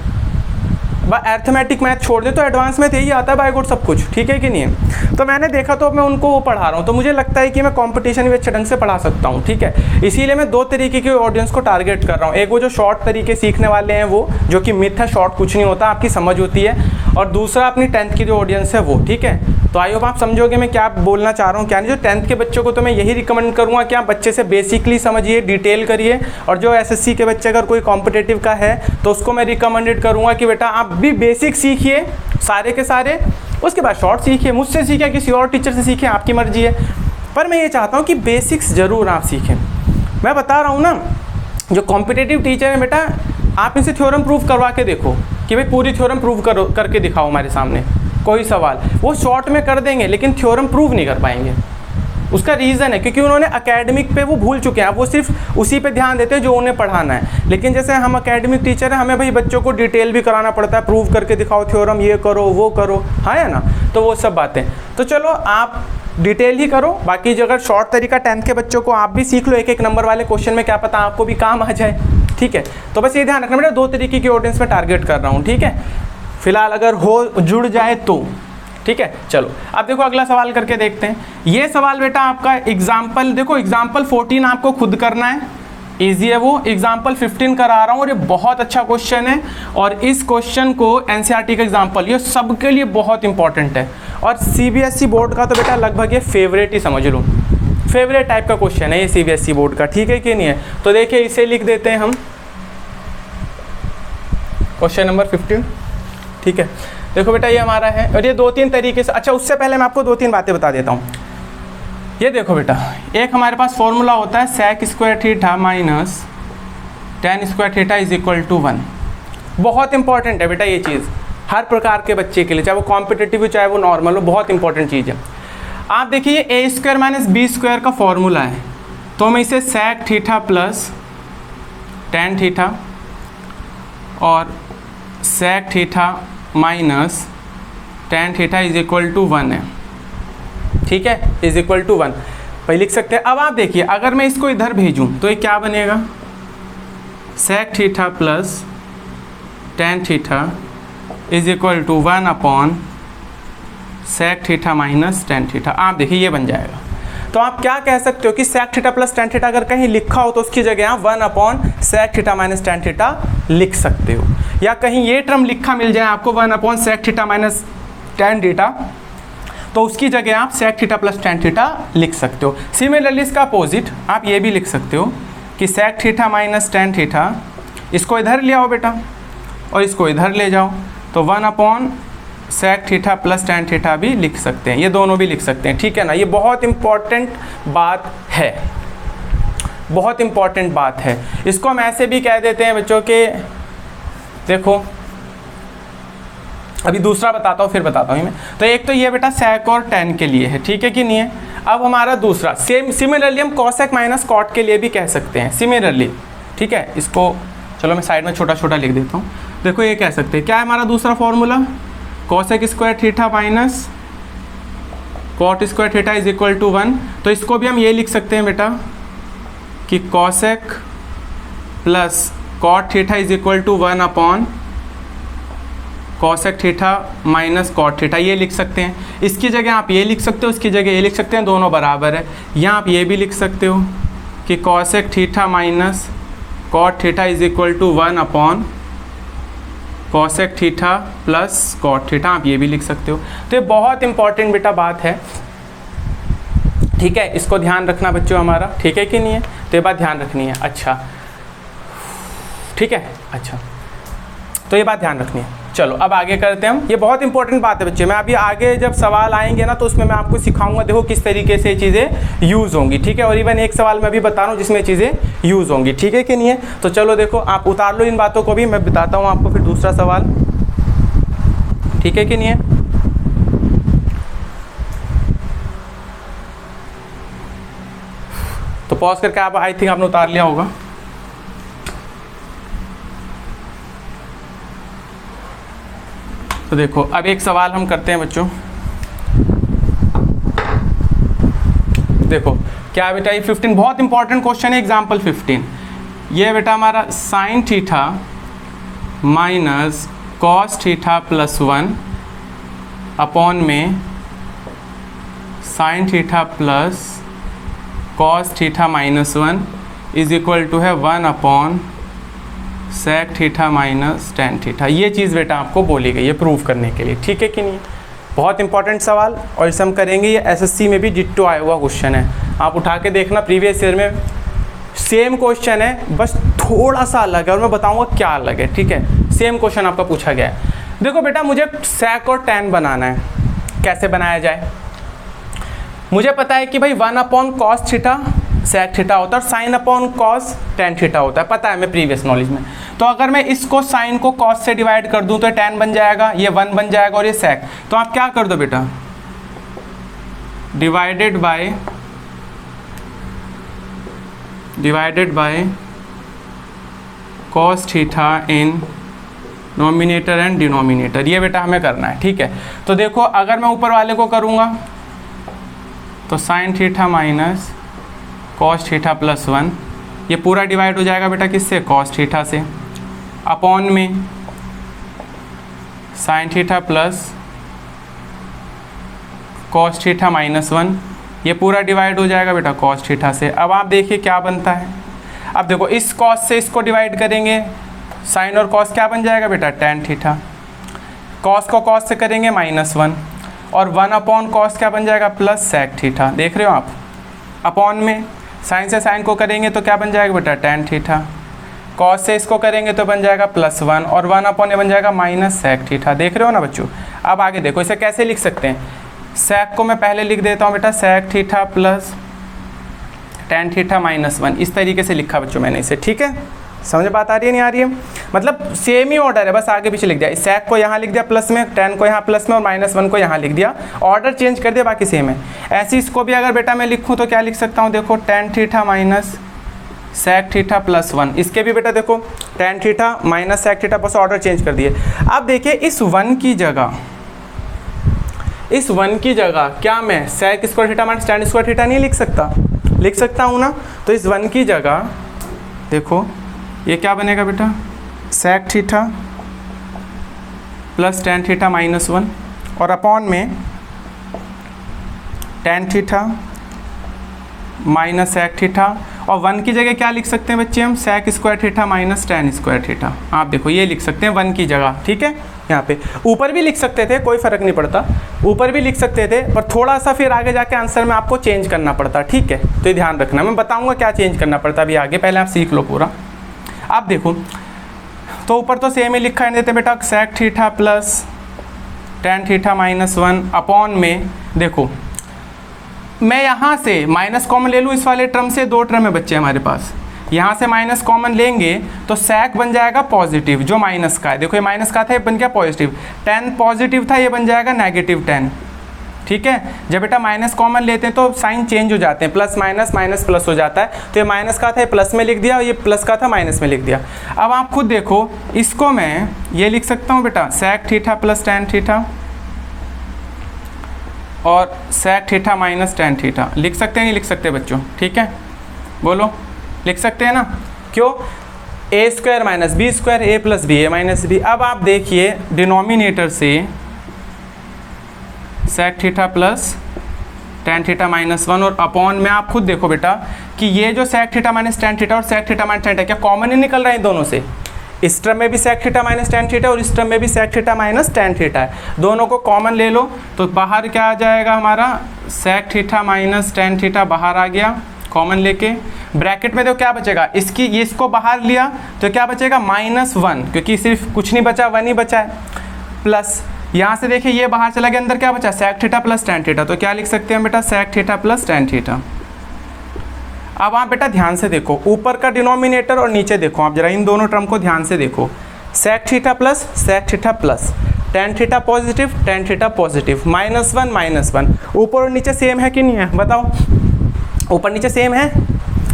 अर्थमेटिक मैथ छोड़ दे तो एडवांस मैथ यही आता है बाय गॉड सब कुछ, ठीक है कि नहीं है। तो मैंने देखा तो मैं उनको वो पढ़ा रहा हूँ, तो मुझे लगता है कि मैं कंपटीशन भी अच्छे ढंग से पढ़ा सकता हूँ, ठीक है। इसीलिए मैं 2 तरीके के ऑडियंस को टारगेट कर रहा हूँ। एक वो जो शॉर्ट तरीके सीखने वाले हैं, वो जो कि मिथ है, शॉर्ट कुछ नहीं होता, आपकी समझ होती है, और दूसरा अपनी 10th की जो ऑडियंस है वो, ठीक है। तो आई होप आप समझोगे मैं क्या बोलना चाह रहा हूँ क्या नहीं। जो 10th के बच्चों को तो मैं यही रिकमेंड करूँगा कि आप बच्चे से बेसिकली समझिए, डिटेल करिए, और जो एसएससी के बच्चे अगर कोई कॉम्पिटिटिव का है तो उसको मैं रिकमेंडेड करूँगा कि बेटा आप भी बेसिक सीखिए सारे के सारे, उसके बाद शॉर्ट सीखिए, मुझसे सीखिए, किसी और टीचर से सीखिए, आपकी मर्जी है। पर मैं ये चाहता हूँ कि बेसिक्स ज़रूर आप सीखें। मैं बता रहा हूँ ना, जो कॉम्पिटिटिव टीचर हैं बेटा, आप इनसे थ्योरम प्रूव करवा के देखो कि भाई पूरी थ्योरम प्रूव करके दिखाओ हमारे सामने, कोई सवाल वो शॉर्ट में कर देंगे लेकिन थ्योरम प्रूव नहीं कर पाएंगे। उसका रीज़न है क्योंकि उन्होंने एकेडमिक पे वो भूल चुके हैं, वो सिर्फ उसी पे ध्यान देते हैं जो उन्हें पढ़ाना है। लेकिन जैसे हम एकेडमिक टीचर हैं, हमें भाई बच्चों को डिटेल भी कराना पड़ता है, प्रूव करके दिखाओ थ्योरम, ये करो वो करो, हाँ है ना। तो वो सब बातें, तो चलो आप डिटेल ही करो। बाकी जो अगर शॉर्ट तरीका 10th के बच्चों को आप भी सीख लो, 1-1 नंबर वाले क्वेश्चन में, क्या पता आपको भी काम आ जाए, ठीक है। तो बस ये ध्यान रखना बेटा, 2 तरीके की ऑडियंस में टारगेट कर रहा हूँ, ठीक है। फिलहाल अगर हो जुड़ जाए तो ठीक है। चलो अब देखो अगला सवाल करके देखते हैं। ये सवाल बेटा आपका एग्जाम्पल, देखो एग्जाम्पल 14 आपको खुद करना है, ईजी है वो। एग्जाम्पल 15 करा रहा हूँ और ये बहुत अच्छा क्वेश्चन है, और इस क्वेश्चन को एनसीईआरटी का एग्जाम्पल, ये सबके लिए बहुत इंपॉर्टेंट है, और सीबीएसई बोर्ड का तो बेटा लगभग ये फेवरेट ही समझ लो, फेवरेट टाइप का क्वेश्चन है ये सीबीएसई बोर्ड का, ठीक है कि नहीं है। तो देखिए इसे लिख देते हैं हम, क्वेश्चन नंबर 15, ठीक है। देखो बेटा ये हमारा है, और ये 2-3 तरीके से, अच्छा उससे पहले मैं आपको 2-3 बातें बता देता हूँ। ये देखो बेटा, एक हमारे पास फॉर्मूला होता है sec square theta minus tan square theta is equal to 1। बहुत इंपॉर्टेंट है बेटा ये चीज़ हर प्रकार के बच्चे के लिए, चाहे वो कॉम्पिटिटिव हो चाहे वो नॉर्मल हो, बहुत इंपॉर्टेंट चीज़ है। आप देखिए a square minus b square का फॉर्मूला है, तो मैं इसे sec theta plus tan theta और sec theta minus tan theta is equal to 1 है, ठीक है, इज इक्वल टू 1 पहले लिख सकते हैं। अब आप देखिए अगर मैं इसको इधर भेजूं तो ये क्या बनेगा, sec theta plus tan theta is equal to 1 upon sec theta minus tan theta. आप देखिए ये बन जाएगा। तो आप क्या कह सकते हो कि sec theta plus tan theta अगर कहीं लिखा हो तो उसकी जगह आप 1 upon sec theta minus tan theta लिख सकते हो, या कहीं ये टर्म लिखा मिल जाए आपको 1 upon sec theta minus tan theta, तो उसकी जगह आप sec theta plus tan theta लिख सकते हो। सिमिलरली इसका अपोजिट आप ये भी लिख सकते हो कि sec theta minus tan theta, इसको इधर ले आओ बेटा और इसको इधर ले जाओ, तो 1 upon sec theta plus tan theta भी लिख सकते हैं, ये दोनों भी लिख सकते हैं, ठीक है ना। ये बहुत इंपॉर्टेंट बात है, बहुत इंपॉर्टेंट बात है। इसको हम ऐसे भी कह देते हैं बच्चों के, देखो अभी दूसरा बताता हूँ फिर बताता हूँ मैं। तो एक तो ये बेटा sec और tan के लिए है, ठीक है कि नहीं है। अब हमारा दूसरा सिमिलरली हम cosec माइनस cot के लिए भी कह सकते हैं सिमिलरली, ठीक है। इसको चलो मैं साइड में छोटा छोटा लिख देता हूँ। देखो ये कह सकते हैं, क्या है हमारा दूसरा formula, cosec square theta minus cot square theta is equal to 1। तो इसको भी हम ये लिख सकते हैं बेटा कि cosec plus cot theta is equal to 1 upon cosec theta minus cot theta, ये लिख सकते हैं। इसकी जगह आप ये लिख सकते हो, इसकी जगह ये लिख सकते हैं, दोनों बराबर है। यहाँ आप ये भी लिख सकते हो कि cosec theta minus cot theta is equal to 1 upon cosec theta plus cot theta, आप ये भी लिख सकते हो। तो ये बहुत इंपॉर्टेंट बेटा बात है, ठीक है, इसको ध्यान रखना बच्चों हमारा, ठीक है कि नहीं है। तो ये बात ध्यान रखनी है, अच्छा ठीक है, अच्छा तो ये बात ध्यान रखनी है। चलो अब आगे करते हैं हम, ये बहुत इंपॉर्टेंट बात है बच्चे। मैं अभी आगे जब सवाल आएंगे ना तो उसमें मैं आपको सिखाऊंगा, देखो किस तरीके से ये चीज़ें यूज़ होंगी, ठीक है। और इवन एक सवाल मैं अभी बता रहा हूँ जिसमें चीज़ें यूज़ होंगी, ठीक है कि नहीं है। तो चलो देखो आप उतार लो इन बातों को भी, मैं बताता हूँ आपको फिर दूसरा सवाल, ठीक है कि नहीं है। तो पॉज करके आप आई थिंक आपने उतार लिया होगा। तो देखो अब एक सवाल हम करते हैं बच्चों, देखो क्या बेटा ये 15 बहुत इंपॉर्टेंट क्वेश्चन है, एग्जाम्पल 15। ये बेटा हमारा sine theta minus cos theta plus 1 upon में sine theta plus cos theta minus 1 is equal to है 1 upon sec theta minus tan theta. ये चीज़ बेटा आपको बोली गई है प्रूव करने के लिए, ठीक है कि नहीं। बहुत इंपॉर्टेंट सवाल, और इसे हम करेंगे, ये एसएससी में भी डिट्टो आया हुआ क्वेश्चन है, आप उठा के देखना, प्रीवियस ईयर में सेम क्वेश्चन है, बस थोड़ा सा अलग है और मैं बताऊंगा क्या अलग है, ठीक है। सेम क्वेश्चन आपका पूछा गया है। देखो बेटा मुझे sec और tan बनाना है, कैसे बनाया जाए। मुझे पता है कि भाई 1 upon cos theta sec theta होता है और sine upon cos tan theta होता है, पता है मैं प्रीवियस नॉलेज में। तो अगर मैं इसको साइन को कॉस से डिवाइड कर दूं तो tan बन जाएगा, ये 1 बन जाएगा और ये sec। तो आप क्या कर दो बेटा, divided by cos theta in nominator and denominator, ये बेटा हमें करना है, ठीक है। तो देखो अगर मैं ऊपर वाले को करूँगा तो sign theta minus cos theta plus 1, ये पूरा डिवाइड हो जाएगा बेटा किससे, कॉस थीटा से, अपॉन में sine theta plus cos theta minus 1, ये पूरा डिवाइड हो जाएगा बेटा कॉस थीटा से। अब आप देखिए क्या बनता है, अब देखो इस कॉस से इसको डिवाइड करेंगे, साइन और कॉस क्या बन जाएगा बेटा tan थीटा, कॉस को कॉस से करेंगे -1 और 1 अपॉन कॉस क्या बन जाएगा प्लस sec थीटा, देख रहे हो आप। अपॉन में साइन से साइन को करेंगे तो क्या बन जाएगा बेटा tan थीटा, कॉस से इसको करेंगे तो बन जाएगा +1 और 1 अपॉन ये बन जाएगा -sec थीटा, देख रहे हो ना बच्चों। अब आगे देखो इसे कैसे लिख सकते हैं, sec को मैं पहले लिख देता हूँ बेटा sec theta plus tan theta -1, इस तरीके से लिखा बच्चों मैंने इसे, ठीक है। समझ बात आ रही है नहीं आ रही है? मतलब सेम ही ऑर्डर है, बस आगे पीछे लिख दिया, इस sec को यहाँ लिख दिया प्लस में, tan को यहाँ प्लस में और -1 को यहाँ लिख दिया, ऑर्डर चेंज कर दिया, बाकी सेम है। ऐसे इसको भी अगर बेटा मैं लिखूँ तो क्या लिख सकता हूँ, देखो tan theta minus sec theta plus 1, इसके भी बेटा देखो tan theta minus sec theta, बस ऑर्डर चेंज कर दिए। अब देखिए इस 1 की जगह क्या मैं sec square theta minus tan square theta नहीं लिख सकता? लिख सकता हूँ ना। तो इस 1 की जगह देखो ये क्या बनेगा बेटा, sec theta plus tan theta minus 1 और अपॉन में tan theta minus sec theta, और 1 की जगह क्या लिख सकते हैं बच्चे हम, sec square theta minus tan square theta. आप देखो ये लिख सकते हैं 1 की जगह, ठीक है। यहाँ पे ऊपर भी लिख सकते थे, कोई फ़र्क नहीं पड़ता, ऊपर भी लिख सकते थे, पर थोड़ा सा फिर आगे जाके आंसर में आपको चेंज करना पड़ता, ठीक है। तो ये ध्यान रखना, मैं बताऊँगा क्या चेंज करना पड़ता अभी आगे, पहले आप सीख लो पूरा। आप देखो तो ऊपर तो सेम ही लिखा है देते बेटा, sec theta plus tan theta minus 1 upon में, देखो मैं यहाँ से माइनस कॉमन ले लूँ इस वाले टर्म से, 2 टर्म है बच्चे हमारे पास, यहाँ से माइनस कॉमन लेंगे तो sec बन जाएगा पॉजिटिव, जो माइनस का है, देखो ये माइनस का था ये बन गया पॉजिटिव, tan पॉजिटिव था ये बन जाएगा नेगेटिव tan, ठीक है। जब बेटा माइनस कॉमन लेते हैं तो साइन चेंज हो जाते हैं, प्लस माइनस माइनस प्लस हो जाता है, तो ये माइनस का था ये प्लस में लिख दिया और ये प्लस का था माइनस में लिख दिया। अब आप खुद देखो इसको मैं ये लिख सकता हूँ बेटा sec theta plus tan theta और sec theta minus tan theta, लिख सकते हैं नहीं लिख सकते बच्चों, ठीक है बोलो, लिख सकते हैं ना, क्यों, a square minus b square, a plus b a minus b. अब आप देखिए डिनोमिनेटर से sec theta plus tan theta minus 1 और अपॉन में आप खुद देखो बेटा कि ये जो sec theta minus tan theta और sec theta minus tan theta क्या कॉमन ही निकल रहा है इन दोनों से, इस टर्म में भी sec theta minus tan theta और इस टर्म में भी sec theta minus tan theta है, दोनों को कॉमन ले लो तो बाहर क्या आ जाएगा हमारा, sec theta minus tan theta बाहर आ गया कॉमन लेके, ब्रैकेट में देखो क्या बचेगा, इसको बाहर लिया तो क्या बचेगा -1, क्योंकि सिर्फ कुछ नहीं बचा 1 ही बचा है, प्लस यहाँ से देखिए ये बाहर चला गया, अंदर क्या बचा sec theta plus tan theta, तो क्या लिख सकते हैं बेटा sec theta plus tan theta. अब आप बेटा ध्यान से देखो ऊपर का डिनोमिनेटर और नीचे देखो, आप जरा इन दोनों टर्म को ध्यान से देखो, sec theta plus tan theta positive tan theta positive, -1 ऊपर और नीचे सेम है कि नहीं है बताओ, ऊपर नीचे सेम है,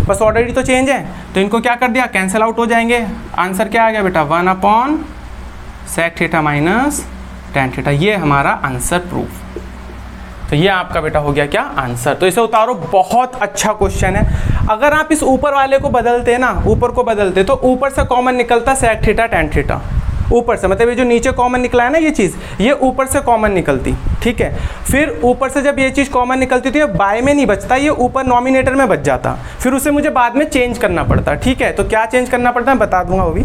बस ऑलरेडी तो चेंज है, तो इनको क्या कर दिया कैंसिल आउट हो जाएंगे, आंसर क्या आ गया बेटा 1/sec theta minus tan theta, ये हमारा आंसर प्रूफ। तो ये आपका बेटा हो गया क्या आंसर। तो इसे उतारो, बहुत अच्छा क्वेश्चन है। अगर आप इस ऊपर वाले को बदलते ना, ऊपर को बदलते तो ऊपर से कॉमन निकलता sec थीटा tan थीटा, ऊपर से मतलब ये जो नीचे कॉमन निकला है ना ये चीज़, ये ऊपर से कॉमन निकलती, ठीक है। फिर ऊपर से जब ये चीज़ कॉमन निकलती तो ये बाय में नहीं बचता, ये ऊपर नॉमिनेटर में बच जाता, फिर उसे मुझे बाद में चेंज करना पड़ता, ठीक है। तो क्या चेंज करना पड़ता है बता दूंगा वो भी।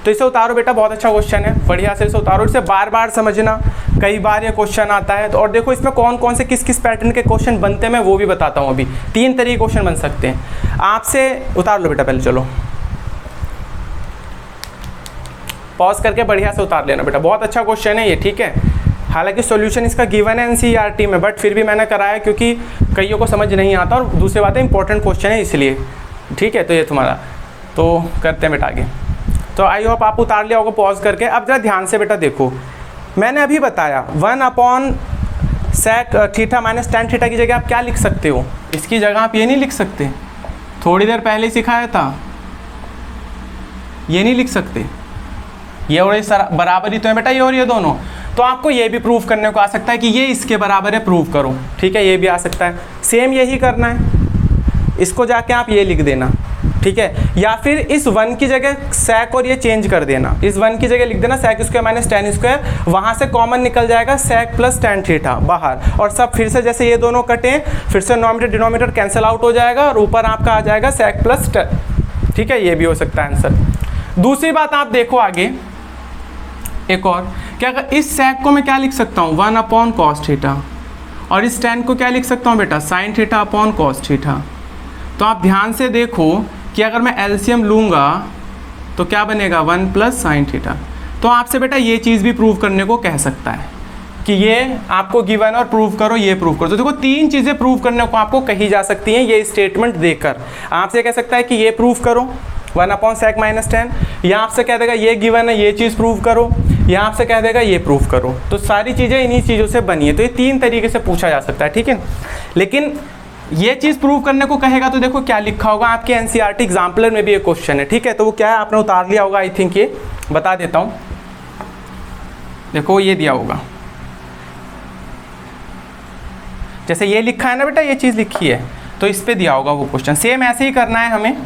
तो इसे उतारो बेटा, बहुत अच्छा क्वेश्चन है, बढ़िया से इसे उतारो, इसे बार बार समझना, कई बार ये क्वेश्चन आता है। तो और देखो इसमें कौन कौन से किस किस पैटर्न के क्वेश्चन बनते हैं मैं वो भी बताता हूँ। अभी 3 तरीके क्वेश्चन बन सकते हैं, आपसे उतार लो बेटा पहले, चलो पॉज करके बढ़िया से उतार लेना बेटा, बहुत अच्छा क्वेश्चन है ये, ठीक है। हालांकि सॉल्यूशन इसका गिवन है एनसीईआरटी में, बट फिर भी मैंने कराया क्योंकि कईयों को समझ नहीं आता, और दूसरी बात है इंपॉर्टेंट क्वेश्चन है इसलिए, ठीक है। तो ये तुम्हारा, तो करते हैं बेटा आगे। तो आई होप आप उतार लिया होगा पॉज करके। अब जरा ध्यान से बेटा देखो, मैंने अभी बताया 1/sec theta minus tan theta की जगह आप क्या लिख सकते हो, इसकी जगह आप ये नहीं लिख सकते, थोड़ी देर पहले ही सिखाया था, ये नहीं लिख सकते, ये और ये बराबर ही तो है बेटा, ये और ये दोनों। तो आपको ये भी प्रूव करने को आ सकता है कि ये इसके बराबर है, प्रूव करो, ठीक है, ये भी आ सकता है। सेम यही करना है, इसको जाके आप ये लिख देना, ठीक है। या फिर इस 1 की जगह sec और ये चेंज कर देना, इस 1 की जगह लिख देना sec square minus tan square, वहाँ से कॉमन निकल जाएगा sec प्लस tan थीटा बाहर, और सब फिर से जैसे ये दोनों कटे, फिर से नॉमिनेटर डिनोमिनेटर कैंसिल आउट हो जाएगा और ऊपर आपका आ जाएगा sec प्लस tan, ठीक है। ये भी हो सकता है आंसर। दूसरी बात आप देखो आगे एक और, क्या इस sec को मैं क्या लिख सकता हूँ 1/cos थीटा, और इस tan को क्या लिख सकता हूँ बेटा sin theta upon cos theta. तो आप ध्यान से देखो कि अगर मैं एलसीएम लूँगा तो क्या बनेगा 1/sin थीटा। तो आपसे बेटा ये चीज़ भी प्रूव करने को कह सकता है कि ये आपको गिवन और प्रूव करो, ये प्रूव करो। तो देखो 3 चीज़ें प्रूव करने को आपको कही जा सकती हैं ये स्टेटमेंट देकर। आपसे कह सकता है कि ये प्रूव करो, 1/sec-10। यहाँ आपसे कह देगा ये गिवन है, ये चीज़ प्रूव करो, यहाँ आपसे कह देगा ये प्रूव करो। तो सारी चीज़ें इन्हीं चीज़ों से बनी है। तो ये 3 तरीके से पूछा जा सकता है, ठीक है। लेकिन ये चीज़ प्रूव करने को कहेगा तो देखो क्या लिखा होगा आपके एनसीईआरटी एग्जाम्पलर में भी एक क्वेश्चन है, ठीक है। तो वो क्या है, आपने उतार लिया होगा, आई थिंक ये बता देता हूँ। देखो ये दिया होगा, जैसे ये लिखा है ना बेटा, ये चीज़ लिखी है, तो इस पे दिया होगा वो क्वेश्चन। सेम ऐसे ही करना है हमें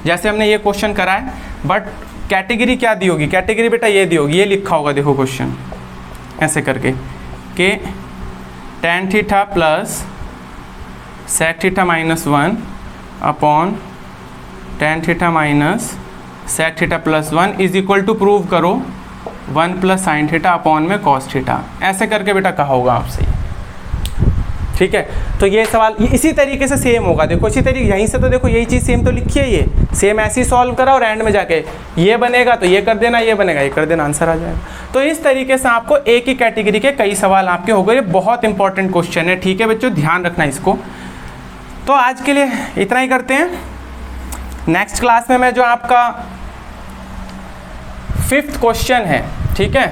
जैसे हमने ये क्वेश्चन करा है, बट कैटेगरी क्या दी होगी, कैटेगरी बेटा ये दी होगी, ये लिखा होगा देखो क्वेश्चन ऐसे करके कि tan theta plus sec theta minus 1 upon tan theta minus sec theta plus 1 is equal to prove करो 1 प्लस साइन थीटा अपॉन में cos थीटा। ऐसे करके बेटा कहा होगा आपसे, ठीक है। तो ये सवाल इसी तरीके से सेम होगा, देखो इसी तरीके, यहीं से तो देखो यही चीज़ सेम तो लिखी है, ये सेम ऐसे ही सॉल्व करा और एंड में जाके ये बनेगा तो ये कर देना, ये बनेगा ये कर देना, आंसर आ जाएगा। तो इस तरीके से आपको एक ही कैटेगरी के कई सवाल आपके हो गए। ये बहुत इंपॉर्टेंट क्वेश्चन है, ठीक है बच्चों, ध्यान रखना इसको। तो आज के लिए इतना ही करते हैं। नेक्स्ट क्लास में मैं जो आपका 5th क्वेश्चन है, ठीक है,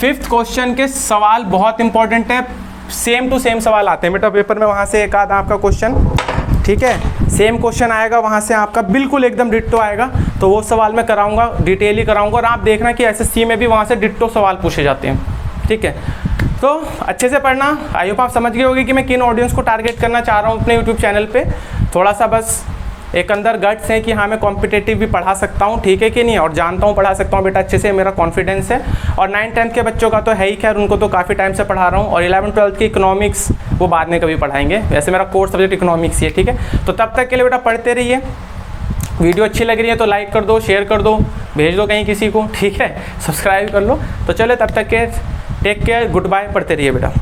5th क्वेश्चन के सवाल बहुत इंपॉर्टेंट है, सेम टू सेम सवाल आते हैं बेटा पेपर में, वहाँ से एक आध आपका क्वेश्चन, ठीक है, सेम क्वेश्चन आएगा वहाँ से आपका बिल्कुल एकदम डिट्टो आएगा। तो वो सवाल मैं कराऊंगा, डिटेल ही कराऊंगा, और आप देखना कि एसएससी में भी वहाँ से डिट्टो सवाल पूछे जाते हैं, ठीक है। तो अच्छे से पढ़ना। आई होप आप समझ गए होंगे कि मैं किन ऑडियंस को टारगेट करना चाह रहा हूँ अपने यूट्यूब चैनल पे। थोड़ा सा बस एक अंदर गट्स है कि हाँ मैं कॉम्पिटेटिव भी पढ़ा सकता हूँ, ठीक है कि नहीं, और जानता हूँ पढ़ा सकता हूँ बेटा अच्छे से, मेरा कॉन्फिडेंस है। और 9th-10th के बच्चों का तो है ही, खैर उनको तो काफ़ी टाइम से पढ़ा रहा हूँ, और 11th-12th की इकोनॉमिक्स वो बाद में कभी पढ़ाएंगे, वैसे मेरा कोर्स सब्जेक्ट इकोनॉमिक्स ही है, ठीक है। तो तब तक के लिए बेटा पढ़ते रहिए। वीडियो अच्छी लग रही है तो लाइक कर दो, शेयर कर दो, भेज दो कहीं किसी को, ठीक है, सब्सक्राइब कर लो। तो चले तब तक के टेक केयर, गुड बाय, पढ़ते रहिए बेटा।